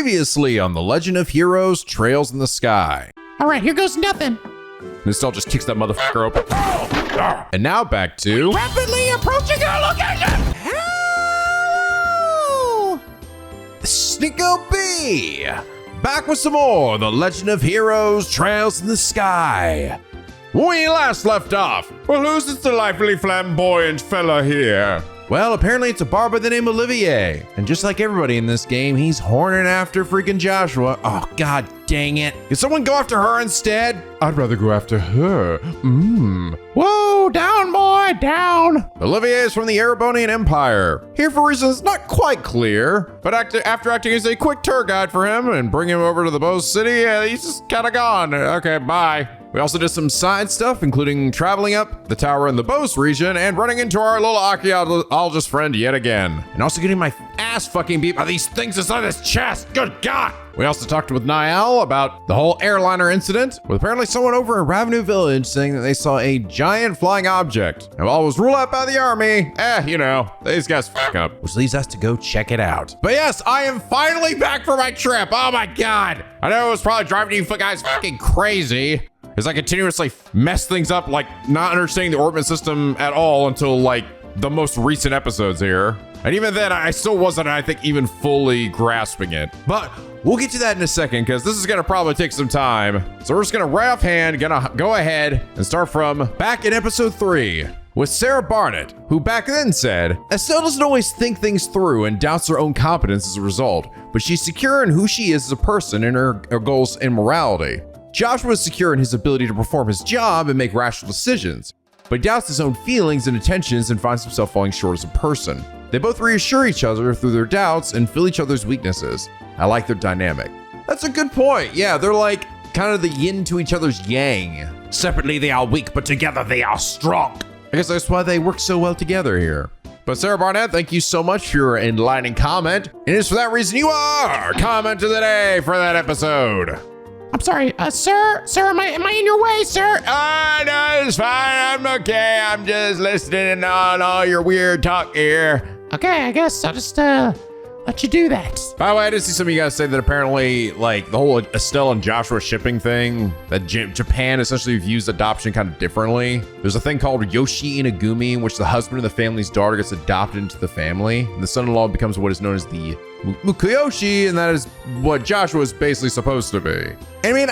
Previously on The Legend of Heroes, Trails in the Sky. All right, here goes nothing. And Estelle just kicks that motherfucker open. And now back to... Rapidly approaching our location! Hello! NicoB! Back with some more The Legend of Heroes, Trails in the Sky. When we last left off, well, who's this delightfully flamboyant fella here? Well, apparently it's a bar by the name of Olivier. And just like everybody in this game, he's horning after freaking Joshua. Oh, god dang it. Can someone go after her instead? I'd rather go after her. Whoa, down, boy, down. Olivier is from the Erebonian Empire. Here for reasons not quite clear, but after acting as a quick tour guide for him and bring him over to the Bow City, he's just kind of gone. Okay, bye. We also did some side stuff, including traveling up the tower in the Beauce region and running into our little archaeologist friend yet again. And also getting my ass fucking beat by these things inside his chest. Good God. We also talked with Nihon about the whole airliner incident, with apparently someone over in Ravenu Village saying that they saw a giant flying object. And while it was ruled out by the army, you know, these guys fuck up. Which leads us to go check it out. But yes, I am finally back for my trip. Oh my God. I know it was probably driving you guys fucking crazy, as I continuously mess things up, like not understanding the orbit system at all until like the most recent episodes here. And even then, I still wasn't, I think, even fully grasping it. But we'll get to that in a second, because this is gonna probably take some time. So we're just gonna right offhand, gonna go ahead and start from back in episode 3 with Sarah Barnett, who back then said, Estelle doesn't always think things through and doubts her own competence as a result, but she's secure in who she is as a person and her goals and morality. Joshua is secure in his ability to perform his job and make rational decisions, but he doubts his own feelings and intentions and finds himself falling short as a person. They both reassure each other through their doubts and fill each other's weaknesses. I like their dynamic. That's a good point. Yeah, they're like kind of the yin to each other's yang. Separately they are weak, but together they are strong. I guess that's why they work so well together here. But Sarah Barnett, thank you so much for your enlightening comment. And it's for that reason you are comment of the day for that episode. I'm sorry, sir, am I in your way, sir? No, it's fine, I'm okay. I'm just listening on all your weird talk here. Okay, I guess I'll just, let you do that. By the way, I did see some of you guys say that apparently, like, the whole Estelle and Joshua shipping thing, that Japan essentially views adoption kind of differently. There's a thing called Yoshi Inagumi, in which the husband of the family's daughter gets adopted into the family, and the son-in-law becomes what is known as the Mukuyoshi, and that is what Joshua is basically supposed to be. I mean,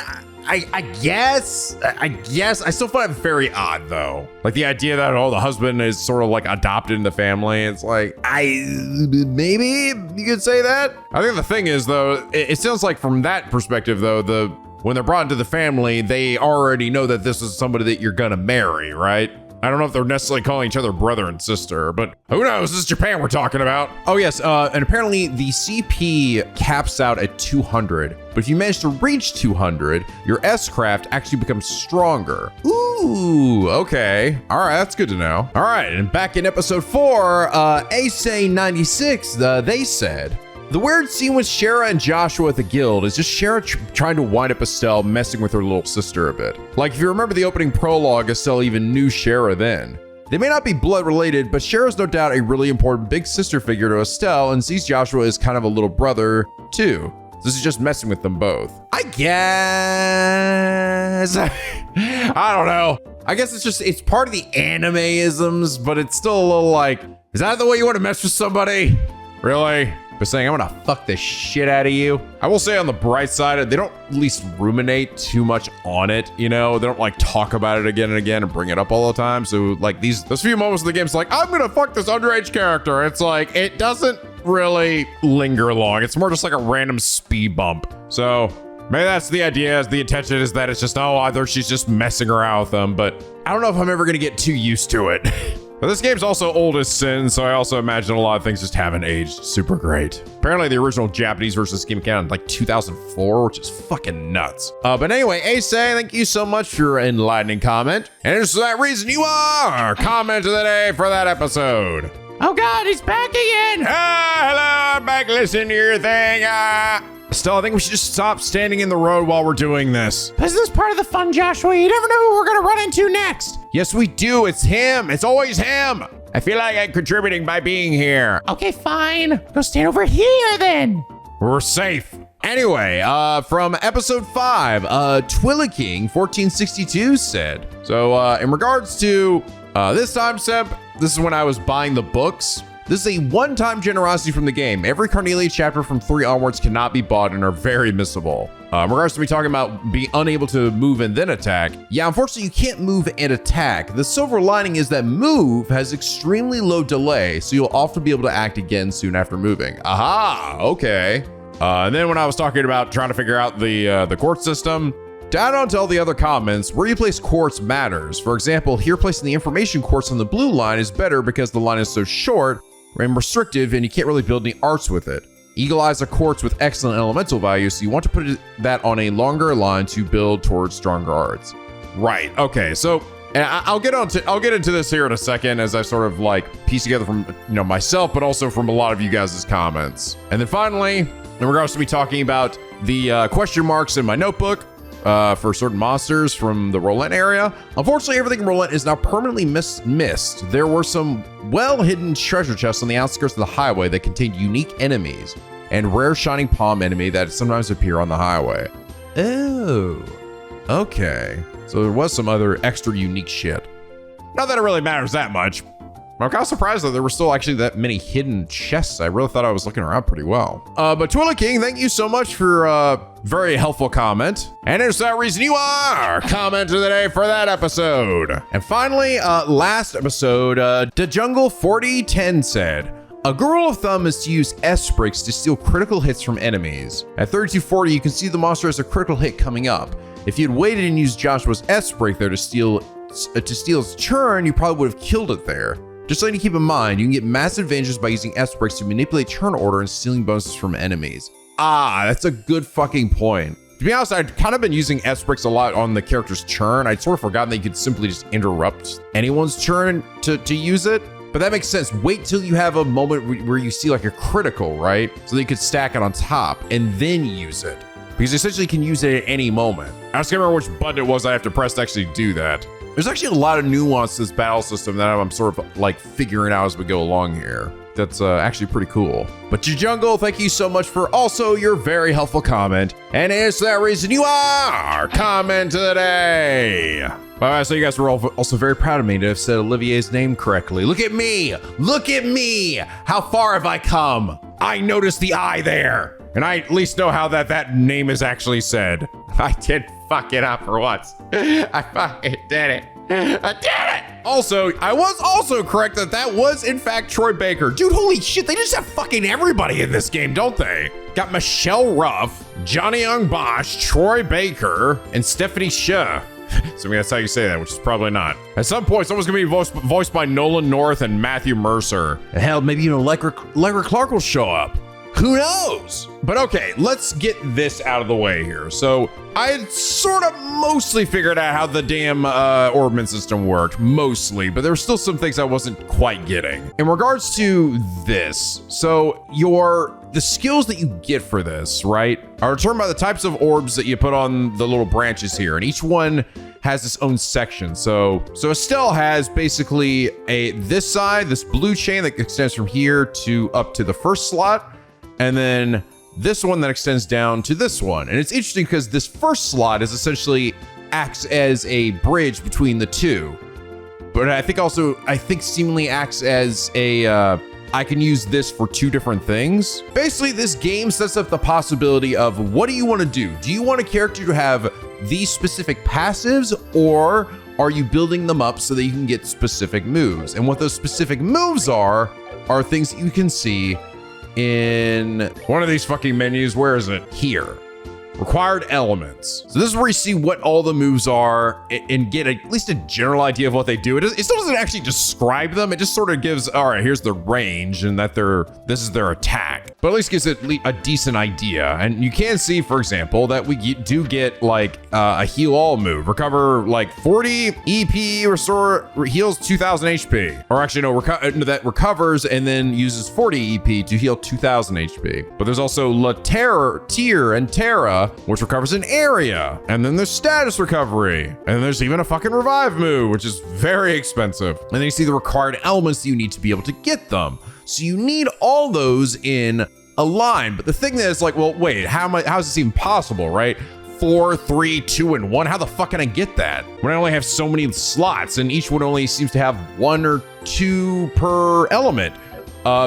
I guess I still find it very odd though. Like the idea that the husband is sort of like adopted in the family. It's like, maybe you could say that. I think the thing is though, it sounds like from that perspective though, when they're brought into the family, they already know that this is somebody that you're gonna marry, right? I don't know if they're necessarily calling each other brother and sister, but who knows? This is Japan we're talking about. Oh yes, and apparently the CP caps out at 200, but if you manage to reach 200, your S-craft actually becomes stronger. Ooh, okay. All right, that's good to know. All right, and back in episode 4, Ace96, they said, the weird scene with Schera and Joshua at the guild is just Schera trying to wind up Estelle, messing with her little sister a bit. Like if you remember the opening prologue, Estelle even knew Schera then. They may not be blood related, but Schera's no doubt a really important big sister figure to Estelle and sees Joshua as kind of a little brother too. This is just messing with them both. I guess. I don't know. I guess it's part of the anime-isms, but it's still a little like, is that the way you want to mess with somebody? Really? But saying, I'm gonna fuck the shit out of you. I will say on the bright side, they don't at least ruminate too much on it, you know? They don't like talk about it again and again and bring it up all the time. So like those few moments of the game, it's like, I'm gonna fuck this underage character. It's like, it doesn't really linger long. It's more just like a random speed bump. So maybe that's the idea, the intention is that it's just, either she's just messing around with them, but I don't know if I'm ever gonna get too used to it. But this game's also old as sin, so I also imagine a lot of things just haven't aged super great. Apparently the original Japanese version of this game came out in like 2004, which is fucking nuts. But anyway, Ace, thank you so much for your enlightening comment. And it's for that reason you are comment of the day for that episode. Oh God, he's back again. Hello, I'm back listening to your thing. Estelle, I think we should just stop standing in the road while we're doing this. Is this part of the fun, Joshua? You never know who we're gonna run into next. Yes, we do. It's him. It's always him. I feel like I'm contributing by being here. Okay, fine. Go stand over here then. We're safe. Anyway, from episode 5, Twilliking 1462 said, so in regards to this time step, this is when I was buying the books. This is a one-time generosity from the game. Every Carnelia chapter from 3 onwards cannot be bought and are very missable. In regards to me talking about being unable to move and then attack, yeah, unfortunately you can't move and attack. The silver lining is that move has extremely low delay, so you'll often be able to act again soon after moving. Aha, okay. And then when I was talking about trying to figure out the court system, to add on to all the other comments, where you place quartz matters. For example, here placing the information quartz on the blue line is better because the line is so short and restrictive and you can't really build any arts with it. Eagle Eye's a quartz with excellent elemental value, so you want to put that on a longer line to build towards stronger arts. Right, okay, so I'll get into this here in a second as I sort of like piece together from myself, but also from a lot of you guys' comments. And then finally, in regards to me talking about the question marks in my notebook, for certain monsters from the Rolent area. Unfortunately, everything in Rolent is now permanently missed. There were some well-hidden treasure chests on the outskirts of the highway that contained unique enemies and rare shining palm enemy that sometimes appear on the highway. Oh, okay. So there was some other extra unique shit. Not that it really matters that much. I'm kind of surprised that there were still actually that many hidden chests. I really thought I was looking around pretty well. But Twilliking, thank you so much for a very helpful comment. And it's that reason you are comment of the day for that episode. And finally, last episode, The Jungle 4010 said, a good rule of thumb is to use S breaks to steal critical hits from enemies. At 3240, you can see the monster has a critical hit coming up. If you had waited and used Joshua's S break there to steal its turn, you probably would have killed it there. Just something to keep in mind, you can get massive advantages by using S breaks to manipulate turn order and stealing bonuses from enemies. Ah, that's a good fucking point. To be honest, I'd kind of been using S breaks a lot on the character's turn. I'd sort of forgotten that you could simply just interrupt anyone's turn to use it. But that makes sense. Wait till you have a moment where you see like a critical, right? So that you could stack it on top and then use it. Because essentially you can use it at any moment. I just can't remember which button it was I have to press to actually do that. There's actually a lot of nuance to this battle system that I'm sort of like figuring out as we go along here. That's actually pretty cool. But Jungle, thank you so much for also your very helpful comment. And it's that reason you are comment of the day. So you guys were also very proud of me to have said Olivier's name correctly. Look at me. Look at me. How far have I come? I noticed the I there. And I at least know how that name is actually said. I did fuck it up for once. I fucking did it. I did it! Also, I was also correct that was in fact Troy Baker. Dude, holy shit, they just have fucking everybody in this game, don't they? Got Michelle Ruff, Johnny Young Bosch, Troy Baker, and Stephanie Sheh. So I mean, that's how you say that, which is probably not. At some point, someone's gonna be voiced by Nolan North and Matthew Mercer. And hell, maybe Allegra Clark will show up. Who knows? But okay, let's get this out of the way here. So I sort of mostly figured out how the damn orbment system worked, mostly, but there were still some things I wasn't quite getting. In regards to this, so the skills that you get for this, right, are determined by the types of orbs that you put on the little branches here, and each one has its own section. So Estelle has basically this side, this blue chain that extends from here to up to the first slot, and then this one that extends down to this one. And it's interesting because this first slot is essentially acts as a bridge between the two. But I think seemingly acts as I can use this for two different things. Basically, this game sets up the possibility of what do you want to do? Do you want a character to have these specific passives, or are you building them up so that you can get specific moves? And what those specific moves are things that you can see in one of these fucking menus. Where is it? Here. Required elements. So this is where you see what all the moves are and get at least a general idea of what they do. It still doesn't actually describe them. It just sort of gives, all right, here's the range and that this is their attack. But at least gives it a decent idea. And you can see, for example, that we do get like a heal all move. Recover like 40 EP, restore, heals 2000 HP. Or actually no, that recovers and then uses 40 EP to heal 2000 HP. But there's also Tier and Terra, which recovers an area. And then there's status recovery. And then there's even a fucking revive move, which is very expensive. And then you see the required elements that you need to be able to get them. So you need all those in a line. But the thing is like, well, wait, how is this even possible, right? 4, 3, 2, and 1. How the fuck can I get that when I only have so many slots and each one only seems to have 1 or 2 per element?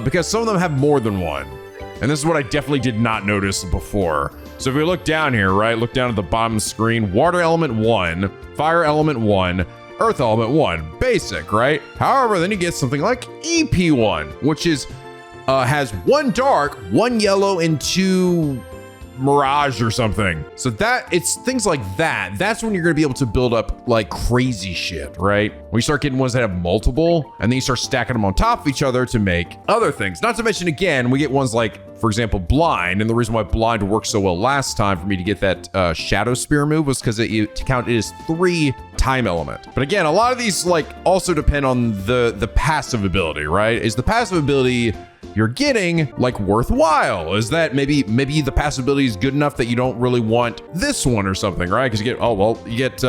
Because some of them have more than 1. And this is what I definitely did not notice before. So if we look down here, right, look down at the bottom screen, water element 1, fire element 1, earth element 1, basic, right? However, then you get something like EP1, which is has 1 dark, 1 yellow, and 2 mirage or something. So it's things like that. That's when you're gonna be able to build up like crazy shit, right? When you start getting ones that have multiple, and then you start stacking them on top of each other to make other things. Not to mention, again, we get ones like, for example, blind. And the reason why blind worked so well last time for me to get that shadow spear move was because it counted as 3 time element. But again, a lot of these like also depend on the passive ability, right? Is the passive ability you're getting like worthwhile? Is that maybe the passive ability is good enough that you don't really want this one or something, right? Because you get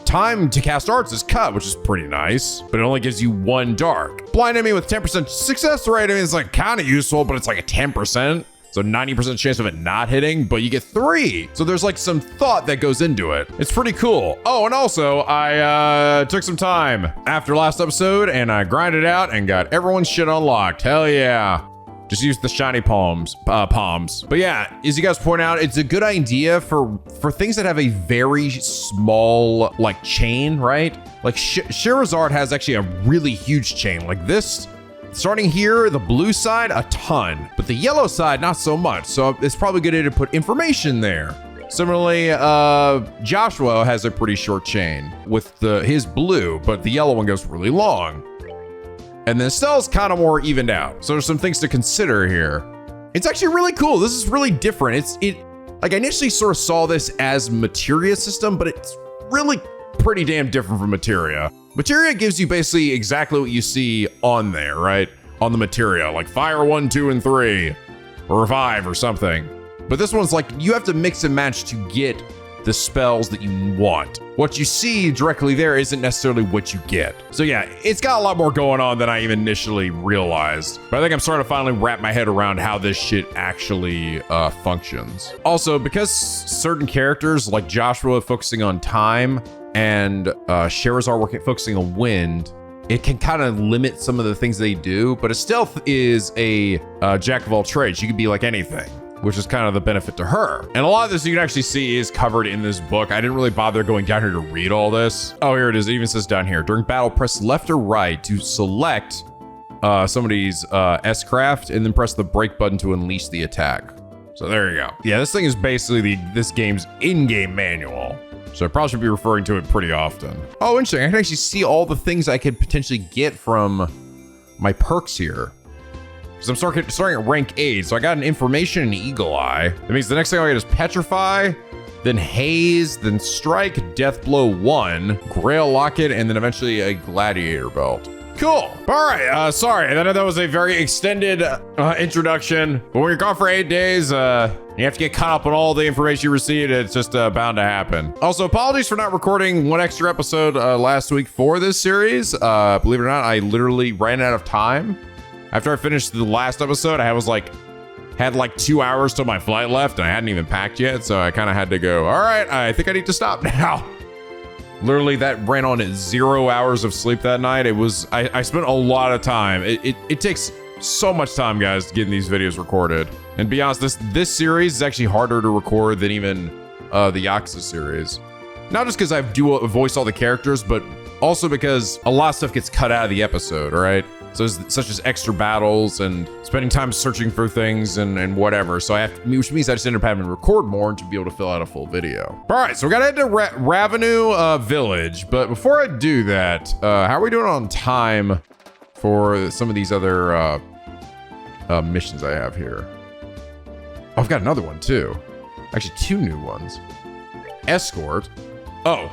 time to cast arts is cut, which is pretty nice, but it only gives you 1 dark. Blind enemy with 10% success rate, I mean, it's like kind of useful, but it's like a 10%. So 90% chance of it not hitting, but you get 3. So there's like some thought that goes into it. It's pretty cool. Oh, and also I took some time after last episode and I grinded out and got everyone's shit unlocked. Hell yeah. Just use the shiny palms. But yeah, as you guys point out, it's a good idea for things that have a very small like chain, right? Like Schera's art has actually a really huge chain like this. Starting here, the blue side, a ton, but the yellow side, not so much. So it's probably good to put information there. Similarly, Joshua has a pretty short chain with his blue, but the yellow one goes really long. And then Estelle's kind of more evened out. So there's some things to consider here. It's actually really cool. This is really different. Like I initially sort of saw this as materia system, but it's really pretty damn different from materia. Materia gives you basically exactly what you see on there, right? On the materia, like fire 1, 2, and 3, or revive or something. But this one's like, you have to mix and match to get the spells that you want. What you see directly there isn't necessarily what you get. So yeah, it's got a lot more going on than I even initially realized. But I think I'm starting to finally wrap my head around how this shit actually functions. Also, because certain characters like Joshua focusing on time and Scherazar focusing on wind, it can kind of limit some of the things they do, but Estelle is a jack of all trades. She could be like anything, which is kind of the benefit to her. And a lot of this you can actually see is covered in this book. I didn't really bother going down here to read all this. Oh, here it is. It even says down here, during battle, press left or right to select somebody's S-craft and then press the break button to unleash the attack. So there you go. Yeah, this thing is basically this game's in-game manual. So I probably should be referring to it pretty often. Oh, interesting. I can actually see all the things I could potentially get from my perks here. Because I'm starting at rank 8, so I got an information and eagle eye. That means the next thing I get is petrify, then haze, then strike, death blow 1, grail locket, and then eventually a gladiator belt. Cool. All right. Sorry, I know that was a very extended introduction, but when you're gone for 8 days, you have to get caught up on all the information you received. It's just bound to happen. Also, apologies for not recording one extra episode last week for this series. Believe it or not, I literally ran out of time. After I finished the last episode, I had like 2 hours till my flight left, and I hadn't even packed yet, so I kind of had to go, all right, I think I need to stop now. Literally, that ran on at 0 hours of sleep that night. I spent a lot of time. It takes so much time, guys, getting these videos recorded. And to be honest, this series is actually harder to record than even the Yakuza series. Not just because I voice all the characters, but also because a lot of stuff gets cut out of the episode, right? So such as extra battles and spending time searching for things and whatever. So which means I just end up having to record more to be able to fill out a full video. All right, so we gotta head to Ravenue Village. But before I do that, how are we doing on time for some of these other missions I have here? Oh, I've got another one too. Actually, 2 new ones. Escort. Oh,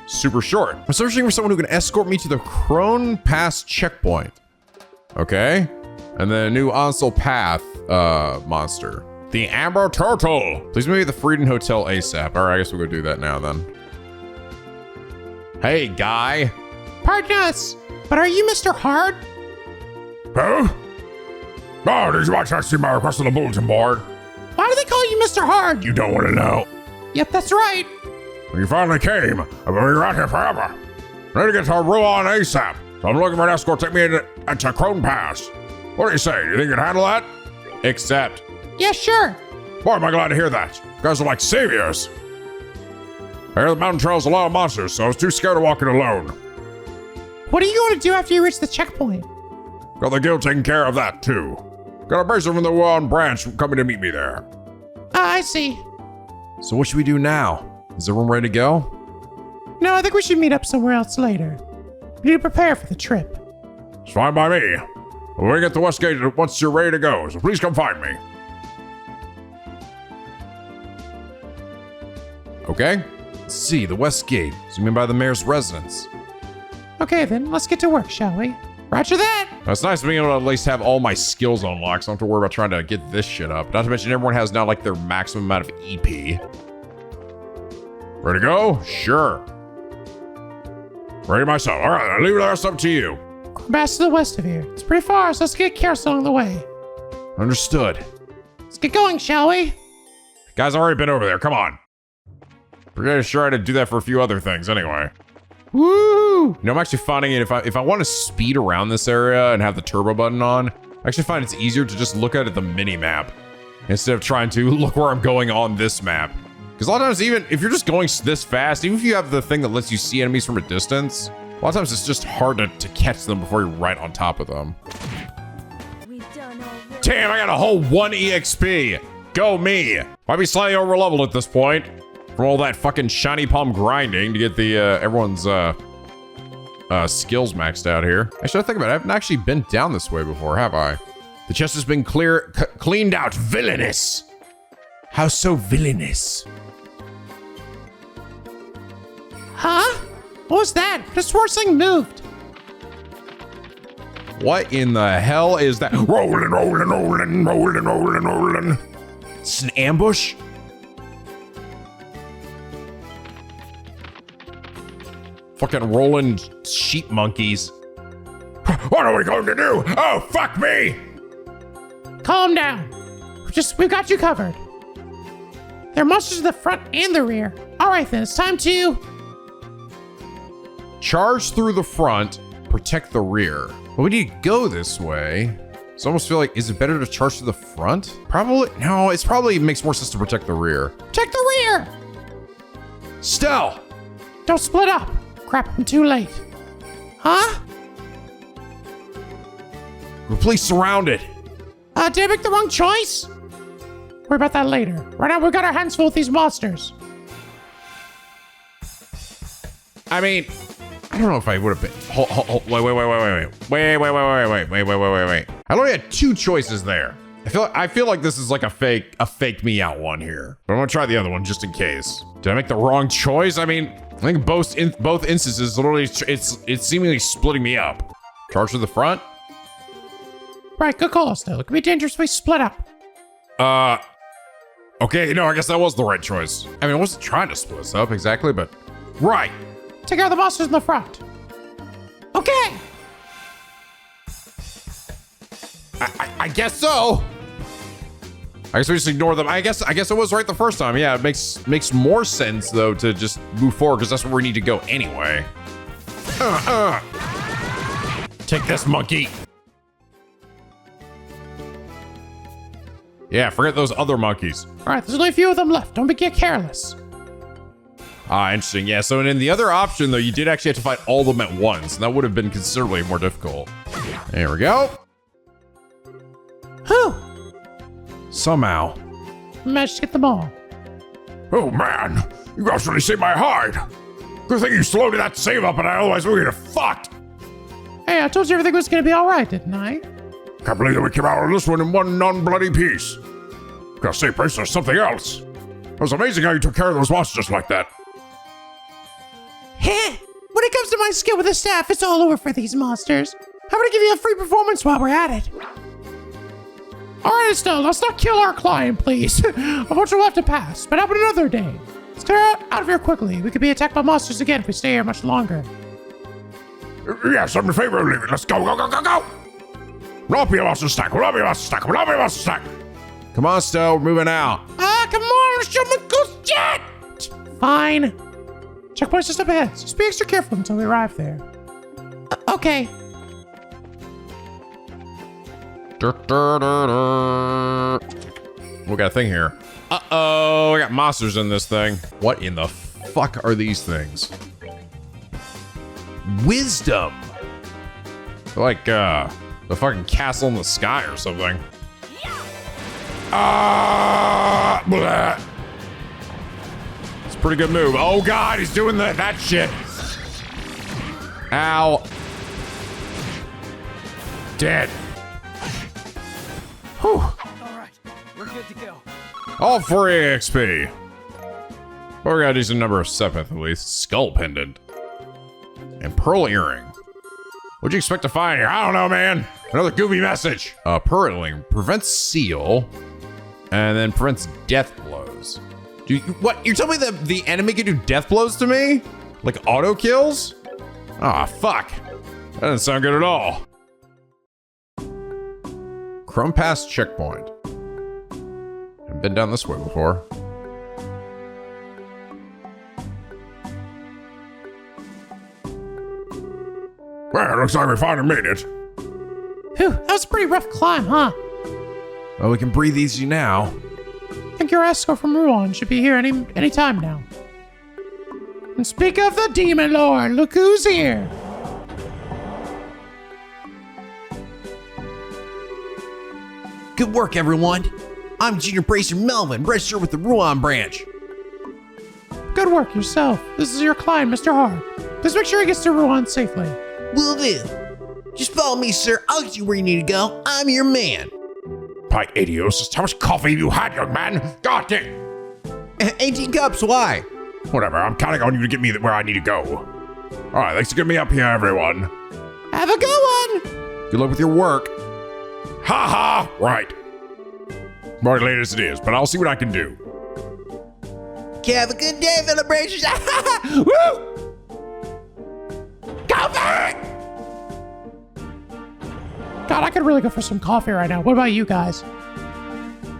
super short. I'm searching for someone who can escort me to the Crone Pass checkpoint. Okay. And then a new Ansel Path monster. The Amber Turtle. Please meet me at the Frieden Hotel ASAP. All right, I guess we'll go do that now then. Hey, guy. Pardon us, but are you Mr. Hard? Huh? Oh, did you watch that? See my request on the bulletin board? Why do they call you Mr. Hard? You don't want to know. Yep, that's right. You finally came. I've been around here forever. I need to get to Ruan ASAP. So I'm looking for an escort to take me into Crone Pass. What do you say? Do you think you can handle that? Accept. Yeah, sure. Boy, am I glad to hear that. You guys are like saviors. I hear the mountain trail's a lot of monsters, so I was too scared to walk it alone. What are you going to do after you reach the checkpoint? Got the guild taking care of that, too. Got a bracer from the Wuhan branch coming to meet me there. I see. So what should we do now? Is everyone ready to go? No, I think we should meet up somewhere else later. We need to prepare for the trip. It's fine by me. We'll meet at the West Gate once you're ready to go, so please come find me. Okay. Let's see, the West Gate. Zoom in by the mayor's residence. Okay then, let's get to work, shall we? Roger that! Now, it's nice being able to at least have all my skills unlocked, so I don't have to worry about trying to get this shit up. Not to mention everyone has now like their maximum amount of EP. Ready to go? Sure. Ready myself. All right, I'll leave the rest up to you. Bass to the west of here. It's pretty far, so let's get careful along the way. Understood. Let's get going, shall we? Guys, I've already been over there. Come on. Pretty sure I had to do that for a few other things anyway. Woo! You know, I'm actually finding it if I want to speed around this area and have the turbo button on, I actually find it's easier to just look at the mini map instead of trying to look where I'm going on this map. Because a lot of times, even if you're just going this fast, even if you have the thing that lets you see enemies from a distance, a lot of times it's just hard to catch them before you're right on top of them. Damn, I got a whole 1 EXP. Go me. Might be slightly over leveled at this point from all that fucking shiny palm grinding to get the everyone's skills maxed out here. Actually, I think about it. I haven't actually been down this way before, have I? The chest has been cleaned out. Villainous. How so villainous? Huh? What was that? This horse thing moved. What in the hell is that? Rolling, rolling, rolling, rolling, rolling, rolling. It's an ambush? Fucking rolling sheep monkeys. What are we going to do? Oh, fuck me! Calm down. We've got you covered. There are monsters in the front and the rear. All right then, it's time to... Charge through the front, protect the rear. But we need to go this way. So I almost feel like, is it better to charge to the front? Probably, no, it's probably makes more sense to protect the rear. Protect the rear! Stell! Don't split up. Crap, I'm too late. Huh? We're please surrounded. Did I make the wrong choice? Worry about that later. Right now, we've got our hands full with these monsters. I mean, I don't know if I would have been. Wait. I only had 2 choices there. I feel like this is like a fake me out one here. But I'm gonna try the other one just in case. Did I make the wrong choice? I mean, I think both instances, literally, it's seemingly splitting me up. Charge to the front. Right, good call, Estelle. It could be dangerous if we split up. Okay, no, I guess that was the right choice. I mean, I wasn't trying to split us up exactly, but right. Take care of the monsters in the front. Okay. I guess so. I guess we just ignore them. I guess it was right the first time. Yeah, it makes more sense though to just move forward because that's where we need to go anyway. Take this, monkey. Yeah, forget those other monkeys. All right, there's only a few of them left. Don't get careless. Ah, interesting. Yeah, so in the other option though, you did actually have to fight all of them at once, and that would have been considerably more difficult. There we go. Whew. Somehow. Managed to get them all. Oh man, you actually saved my hide. Good thing you slowed that save up, and otherwise we would have fucked. Hey, I told you everything was gonna be all right, didn't I? Can't believe that we came out of this one in one non-bloody piece. Gotta say, Prince, there's something else. It was amazing how you took care of those monsters like that. Heh! When it comes to my skill with the staff, it's all over for these monsters. I'm gonna give you a free performance while we're at it. All right, Estelle, let's not kill our client, please. Unfortunately, we'll have to pass, but up another day. Let's get out of here quickly. We could be attacked by monsters again if we stay here much longer. Yes, I'm in favor of leaving. Let's go, go, go, go, go! Roll up your monster stack. Roll up your monster stack. Roll up your monster stack. Come on, Stell, we're moving out. Ah, come on, let's show my ghost jet! Fine. Checkpoint's just up ahead, so just be extra careful until we arrive there. Okay. We got a thing here. Uh-oh, I got monsters in this thing. What in the fuck are these things? Wisdom. They're like, the fucking castle in the sky or something. Bleh. It's a pretty good move. Oh God, he's doing that shit. Ow. Dead. Whew. All right, we're good to go. All free XP. But we got a decent number of Sepith at least. Skull pendant. And pearl earring. What'd you expect to find here? I don't know, man. Another goofy message. Pearl earring prevents seal. And then prevents death blows. What? You're telling me that the enemy can do death blows to me? Like auto kills? Ah, fuck. That doesn't sound good at all. Chrome Pass checkpoint. I've been down this way before. Well, it looks like we finally made it. Whew, that was a pretty rough climb, huh? Well, we can breathe easy now. I think your escort from Ruan should be here any time now. And speak of the Demon Lord, look who's here. Good work, everyone. I'm Junior Bracer Melvin, registered with the Ruan branch. Good work yourself. This is your client, Mr. Hart. Just make sure he gets to Ruan safely. Will do. Just follow me, sir. I'll get you where you need to go. I'm your man. By idiots, how much coffee have you had, young man? God damn. 18 cups, why? Whatever, I'm counting on you to get me where I need to go. All right, thanks for getting me up here, everyone. Have a good one. Good luck with your work. Ha ha! Right. More late as it is, but I'll see what I can do. Okay, have a good day, celebrations. Woo! Coffee! God, I could really go for some coffee right now. What about you guys?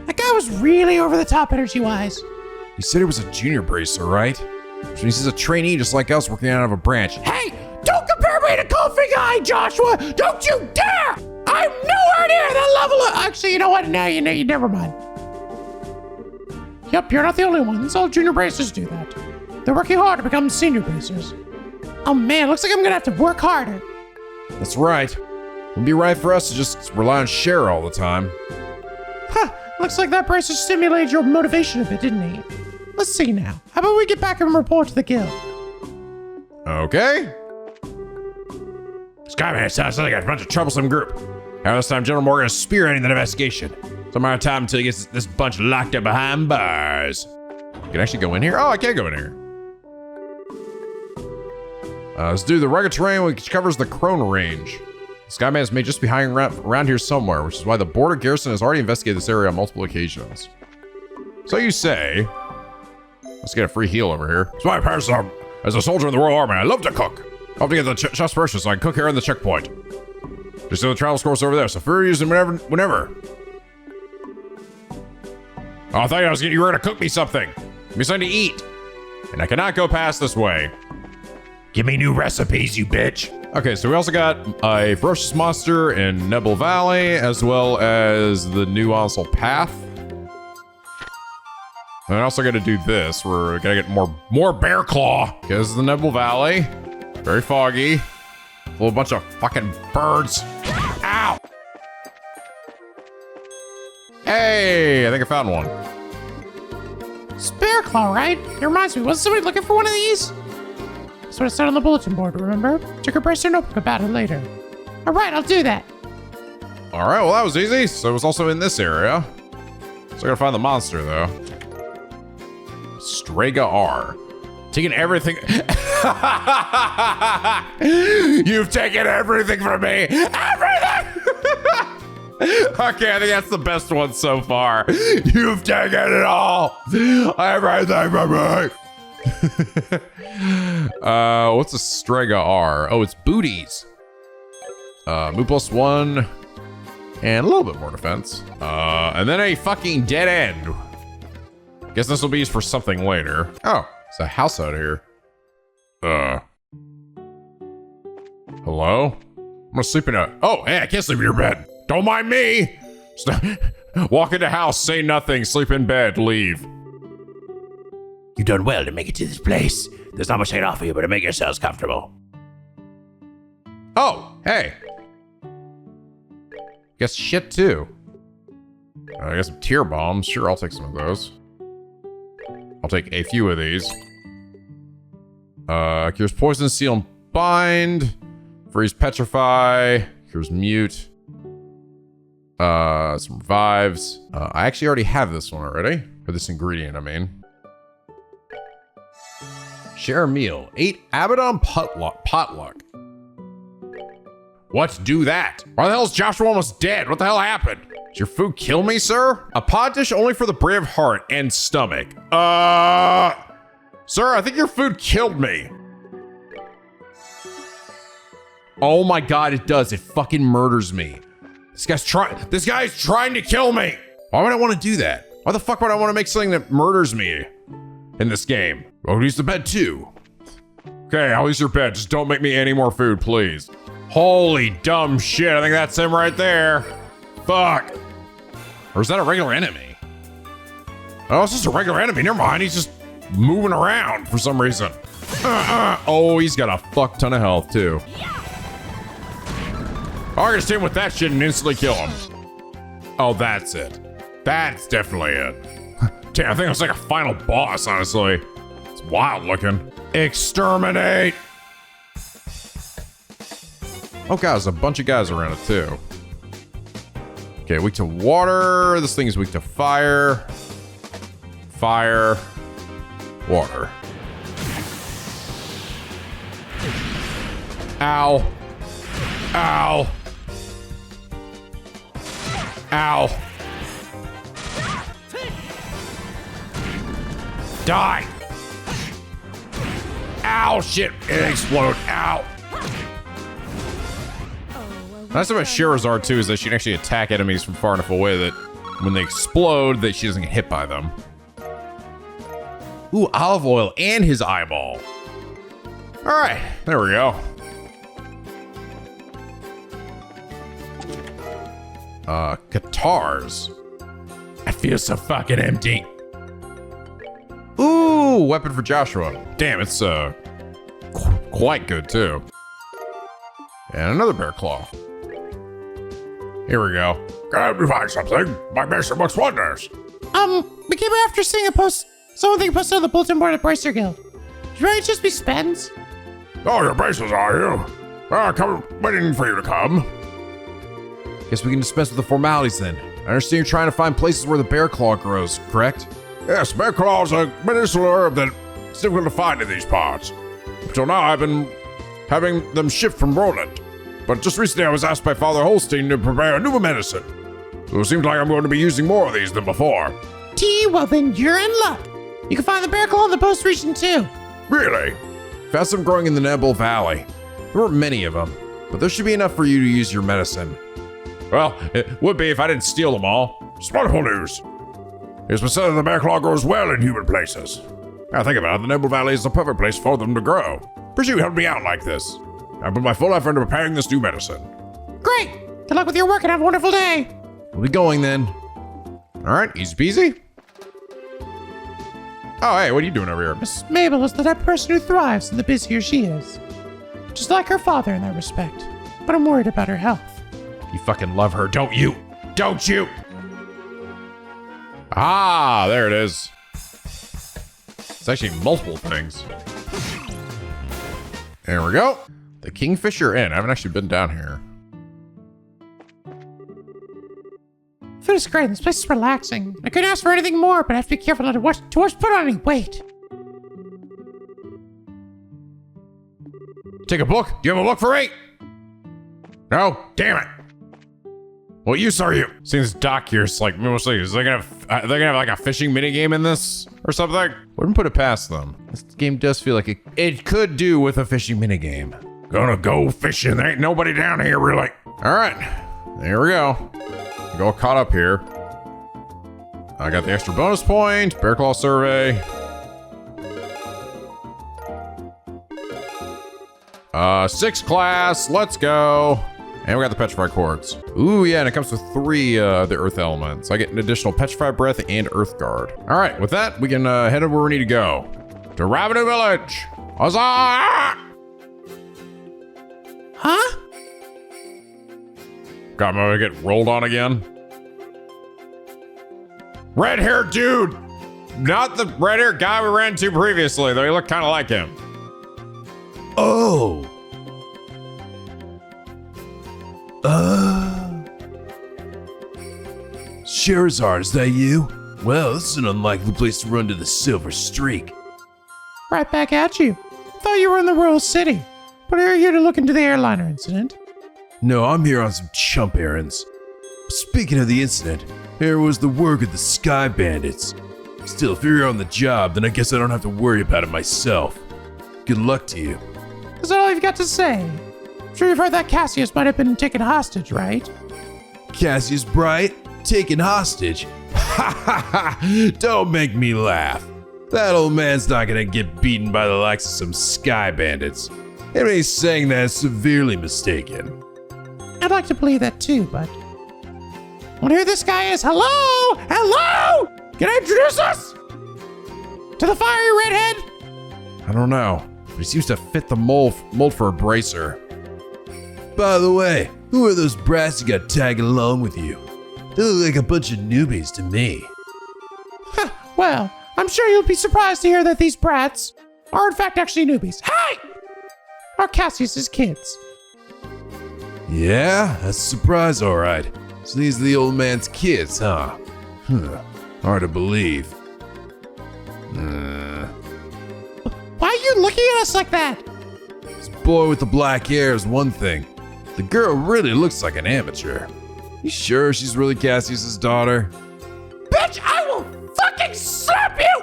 That guy was really over the top energy-wise. You said he was a junior bracer, right? Which means he's a trainee just like us working out of a branch. Hey, don't compare me to Coffee Guy, Joshua! Don't you dare! I'm nowhere near that level of... Actually, you know what? Now you never mind. Yep, you're not the only ones. All junior bracers do that. They're working hard to become senior bracers. Oh man, looks like I'm gonna have to work harder. That's right. Wouldn't be right for us to just rely on Schera all the time. Huh, looks like that bracer stimulated your motivation a bit, didn't he? Let's see now. How about we get back and report to the guild? Okay. Skyman sounds like a bunch of troublesome group. Now this time, General Morgan is spearheading the investigation. It's a matter of time until he gets this bunch locked up behind bars. You can actually go in here? Oh, I can go in here. Let's do the rugged terrain which covers the Crone Range. Skyman's may just be hanging around here somewhere, which is why the border garrison has already investigated this area on multiple occasions. So you say. Let's get a free heal over here. It's my pastime. As a soldier in the Royal Army, I love to cook. I have to get the chest purchase so I can cook here on the checkpoint. Just the travel scores over there, so free use them whenever. Oh, I thought you were gonna cook me something. Give me something to eat. And I cannot go past this way. Give me new recipes, you bitch. Okay, so we also got a ferocious monster in Nebel Valley, as well as the new Onsel Path. And I also got to do this. We're gonna get more bear claw. Because the Nebel Valley, very foggy, full of a bunch of fucking birds. Ow! Hey, I think I found one. Spare claw, right? It reminds me, wasn't somebody looking for one of these? That's what it said on the bulletin board, remember? Check your bracer notebook about it later. All right, I'll do that. All right, well, that was easy. So it was also in this area. So I gotta find the monster, though. Strega R. Taking everything. You've taken everything from me. Everything! Okay, I think that's the best one so far. You've taken it all. Everything from me. What's a Strega R? Oh, it's booties. Move +1. And a little bit more defense. And then a fucking dead end. Guess this will be used for something later. Oh, it's a house out here. Hello? I'm gonna sleep in a... Oh, hey, I can't sleep in your bed. Don't mind me. Walk into house, say nothing, sleep in bed, leave. You've done well to make it to this place. There's not much I can offer you, but to make yourselves comfortable. Oh, hey. Guess shit too. I got some tear bombs. Sure, I'll take some of those. I'll take a few of these. Cures poison, seal, and bind. Freeze, petrify. Cures mute. Some revives. I actually already have this one already. For this ingredient, I mean. Share a meal. 8 Abaddon potluck. Let's do that. Why the hell is Joshua almost dead? What the hell happened? Did your food kill me, sir? A pot dish only for the brave heart and stomach. Sir, I think your food killed me. Oh my god, it does. It fucking murders me. This guy's trying to kill me. Why would I want to do that? Why the fuck would I want to make something that murders me in this game? I'll use the bed too. Okay, I'll use your bed. Just don't make me any more food, please. Holy dumb shit. I think that's him right there. Fuck. Or is that a regular enemy? Oh, it's just a regular enemy. Never mind. He's just moving around for some reason. Oh, he's got a fuck ton of health too. I'm gonna stay with that shit and instantly kill him. Oh, that's it. That's definitely it. Damn, I think it's like a final boss, honestly. It's wild looking. Exterminate! Oh god, there's a bunch of guys around it too. Okay, weak to water. This thing is weak to fire. Fire. Water. Ow. Ow. Ow. Die. Ow, shit. It exploded. Ow. Nice about Scherazard too is that she can actually attack enemies from far enough away that when they explode, that she doesn't get hit by them. Ooh, olive oil and his eyeball. All right, there we go. Guitars. I feel so fucking empty. Ooh, weapon for Joshua. Damn, it's quite good too. And another bear claw. Here we go. Can you find something? My master works wonders. We came after seeing a post. Something posted on the bulletin board at Bracer Guild. Should really just be Spence? Oh, your braces, are you? Come, waiting for you to come. Guess we can dispense with the formalities then. I understand you're trying to find places where the bear claw grows, correct? Yes, bear claws are a medicinal herb that's difficult to find in these parts. Until now, I've been having them shipped from Roland. But just recently, I was asked by Father Holstein to prepare a new medicine. So it seems like I'm going to be using more of these than before. Well then you're in luck. You can find the bear claw in the post region too. Really? Found some growing in the Nebel Valley. There weren't many of them, but there should be enough for you to use your medicine. Well, it would be if I didn't steal them all. It's wonderful news. It's been said that the bear claw grows well in human places. Now think about it, the Nebel Valley is the perfect place for them to grow. Appreciate you helping me out like this. I put my full effort into preparing this new medicine. Great. Good luck with your work and have a wonderful day. We'll be going then. All right, easy peasy. Oh, hey, what are you doing over here? Miss Mabel is the type of person who thrives the busier she is. Just like her father in that respect. But I'm worried about her health. You fucking love her, don't you? Don't you? Ah, there it is. It's actually multiple things. There we go. The Kingfisher Inn. I haven't actually been down here. Food is great. This place is relaxing. I couldn't ask for anything more, but I have to be careful not to put on any weight. Take a book. Do you have a book for me? No? Damn it. What use are you? Seeing this dock here, it's like, mostly, is they gonna have like a fishing minigame in this or something? Wouldn't put it past them. This game does feel like it could do with a fishing minigame. Gonna go fishing. There ain't nobody down here, really. All right. There we go. Go caught up here. I got the extra bonus point. Bear Claw Survey. 6 class. Let's go. And we got the Petrified Quartz. Ooh, yeah, and it comes with 3 the Earth elements. I get an additional Petrified Breath and Earth Guard. All right, with that, we can head over where we need to go. To Revenue Village. Huzzah! Huh? God, am I gonna get rolled on again? Red-haired dude! Not the red-haired guy we ran into previously, though he looked kind of like him. Oh. Scherazard, is that you? Well, this is an unlikely place to run to the Silver Streak. Right back at you. Thought you were in the Royal City, but are you here to look into the airliner incident? No, I'm here on some chump errands. Speaking of the incident, here was the work of the Sky Bandits. Still, if you're here on the job, then I guess I don't have to worry about it myself. Good luck to you. Is that all you've got to say? I'm sure you've heard that Cassius might have been taken hostage, right? Cassius Bright, taken hostage? Ha ha ha! Don't make me laugh. That old man's not gonna get beaten by the likes of some Sky Bandits. Anybody saying that is severely mistaken. I'd like to believe that too, but... Wanna hear this guy is? Hello? Hello? Can I introduce us? To the fiery redhead? I don't know, but he seems to fit the mold for a bracer. By the way, who are those brats you got tagging along with you? They look like a bunch of newbies to me. Well, I'm sure you'll be surprised to hear that these brats are in fact actually newbies. Hey! Are Cassius's kids. Yeah, that's a surprise, alright. So these are the old man's kids, huh? Hard to believe. Why are you looking at us like that? This boy with the black hair is one thing. The girl really looks like an amateur. You sure she's really Cassius's daughter? Bitch, I will fucking slap you!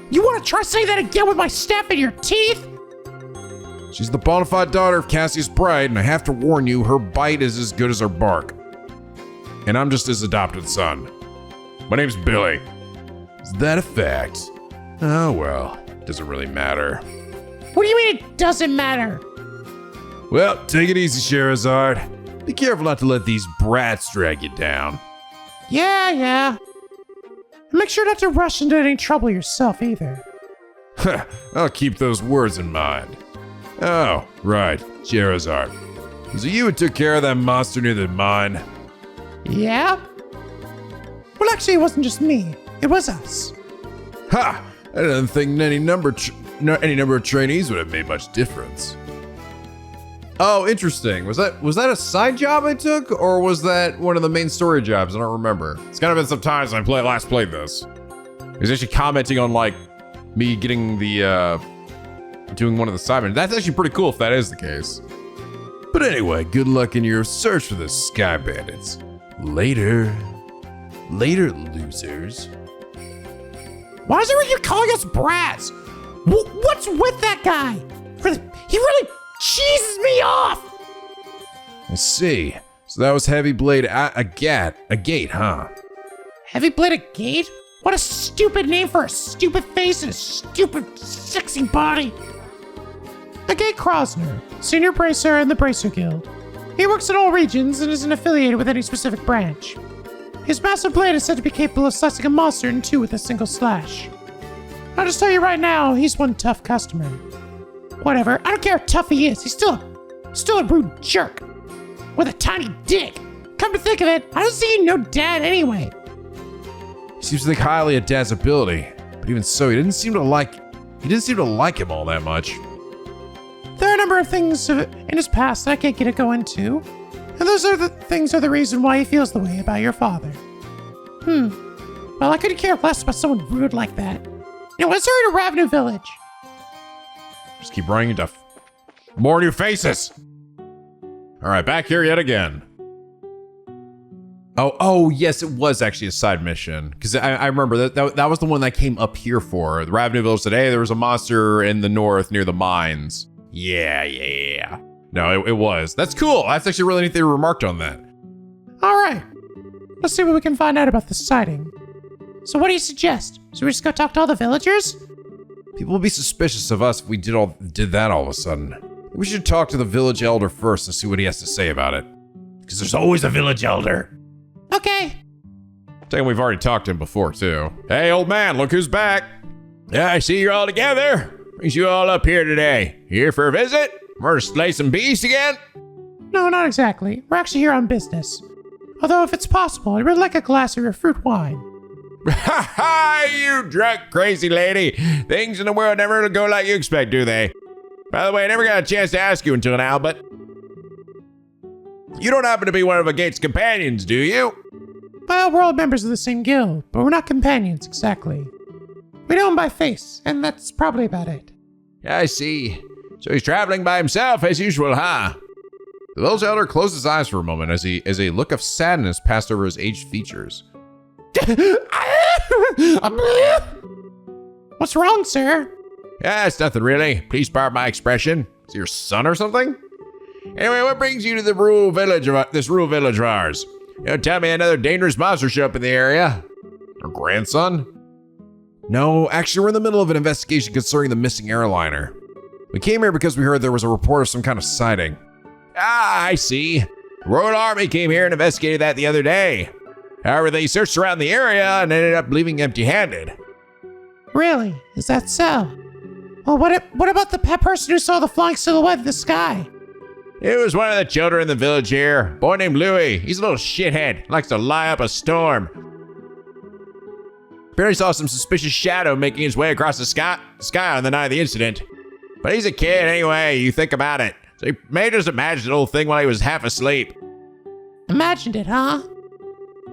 You wanna try saying that again with my staff in your teeth? She's the bona fide daughter of Cassius Bright, and I have to warn you, her bite is as good as her bark. And I'm just his adopted son. My name's Billy. Is that a fact? Oh well, doesn't really matter. What do you mean it doesn't matter? Well, take it easy, Scherazard. Be careful not to let these brats drag you down. Yeah. And make sure not to rush into any trouble yourself either. I'll keep those words in mind. Oh, right, Scherazard. Was it you who took care of that monster near the mine? Yeah? Well, actually, it wasn't just me. It was us. Ha! I didn't think any number of trainees would have made much difference. Oh, interesting. Was that a side job I took, or was that one of the main story jobs? I don't remember. It's kind of been some time since I last played this. He was actually commenting on like me getting the doing one of the side missions. That's actually pretty cool if that is the case. But anyway, good luck in your search for the Sky Bandits. Later, losers. Why is everyone calling us brats? What's with that guy? He really cheeses me off. I see. So that was Heavy Blade a gate, huh? Heavy Blade a gate? What a stupid name for a stupid face and a stupid, sexy body. Agate Krosner, Senior Bracer in the Bracer Guild. He works in all regions and isn't affiliated with any specific branch. His massive blade is said to be capable of slicing a monster in two with a single slash. I'll just tell you right now, he's one tough customer. Whatever, I don't care how tough he is, he's still a rude jerk. With a tiny dick. Come to think of it, I don't see you no dad anyway. He seems to think highly of Dad's ability, but even so, he didn't seem to like him all that much. There are a number of things in his past that I can't get to go into, and those things are the reason why he feels the way about your father. Well, I couldn't care less about someone rude like that. Now let's hurry to Revenue Village. Just keep running into more new faces. All right, back here yet again. Oh, yes, it was actually a side mission. Because I remember that was the one that came up here for. The Revenue Village today, there was a monster in the north near the mines. Yeah. No, it was. That's cool. That's actually really neat they remarked on that. All right. Let's see what we can find out about the sighting. So what do you suggest? Should we just go talk to all the villagers? People will be suspicious of us if we did that all of a sudden. We should talk to the village elder first and see what he has to say about it. Because there's always a village elder. Okay. Think we've already talked to him before, too. Hey, old man, look who's back. Yeah, I see you're all together. Brings you all up here today. Here for a visit? We're to slay some beasts again? No, not exactly. We're actually here on business. Although, if it's possible, I'd really like a glass of your fruit wine. Ha ha, you drunk crazy lady. Things in the world never go like you expect, do they? By the way, I never got a chance to ask you until now, but you don't happen to be one of Agate's companions, do you? Well, we're all members of the same guild, but we're not companions exactly. We know him by face, and that's probably about it. I see. So he's traveling by himself as usual, huh? The village elder closed his eyes for a moment as a look of sadness passed over his aged features. What's wrong, sir? Yeah, it's nothing really. Please pardon my expression. Is he your son or something? Anyway, what brings you to this rural village of ours? Don't tell me another dangerous monster showed up in the area. Or grandson? No, actually, we're in the middle of an investigation concerning the missing airliner. We came here because we heard there was a report of some kind of sighting. Ah, I see. The Royal Army came here and investigated that the other day. However, they searched around the area and ended up leaving empty-handed. Really? Is that so? Well, what about the person who saw the flying silhouette in the sky? It was one of the children in the village here. A boy named Louis. He's a little shithead. Likes to lie up a storm. Apparently saw some suspicious shadow making his way across the sky on the night of the incident. But he's a kid anyway, you think about it. So he may just imagined the whole thing while he was half asleep. Imagined it, huh?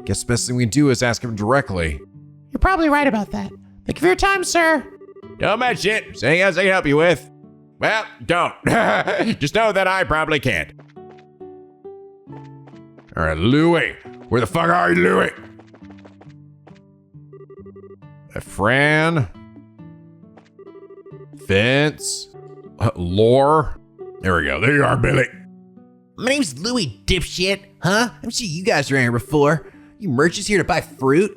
Guess the best thing we can do is ask him directly. You're probably right about that. Thank you for your time, sir. Don't mention it. Is there anything else I can help you with? Well, don't. Just know that I probably can't. All right, Louis. Where the fuck are you, Louis? Fran. Vince. Lore. There we go. There you are, Billy. My name's Louis, dipshit. Huh? I'm sure you guys are in here before. You merchants here to buy fruit?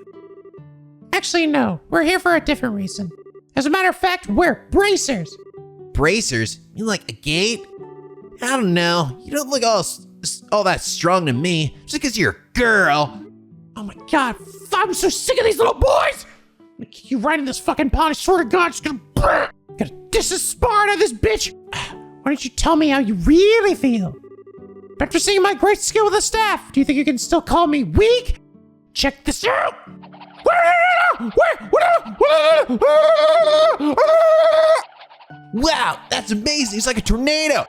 Actually, no. We're here for a different reason. As a matter of fact, we're bracers. Bracers? You like a gate? I don't know. You don't look all that strong to me. Just because you're a girl. Oh my god, I'm so sick of these little boys! I'm gonna kick you right in this fucking pond. I swear to God, I'm just gonna diss the spar out of this bitch. Why don't you tell me how you really feel? After seeing my great skill with the staff, do you think you can still call me weak? Check this out. Wow, that's amazing. It's like a tornado.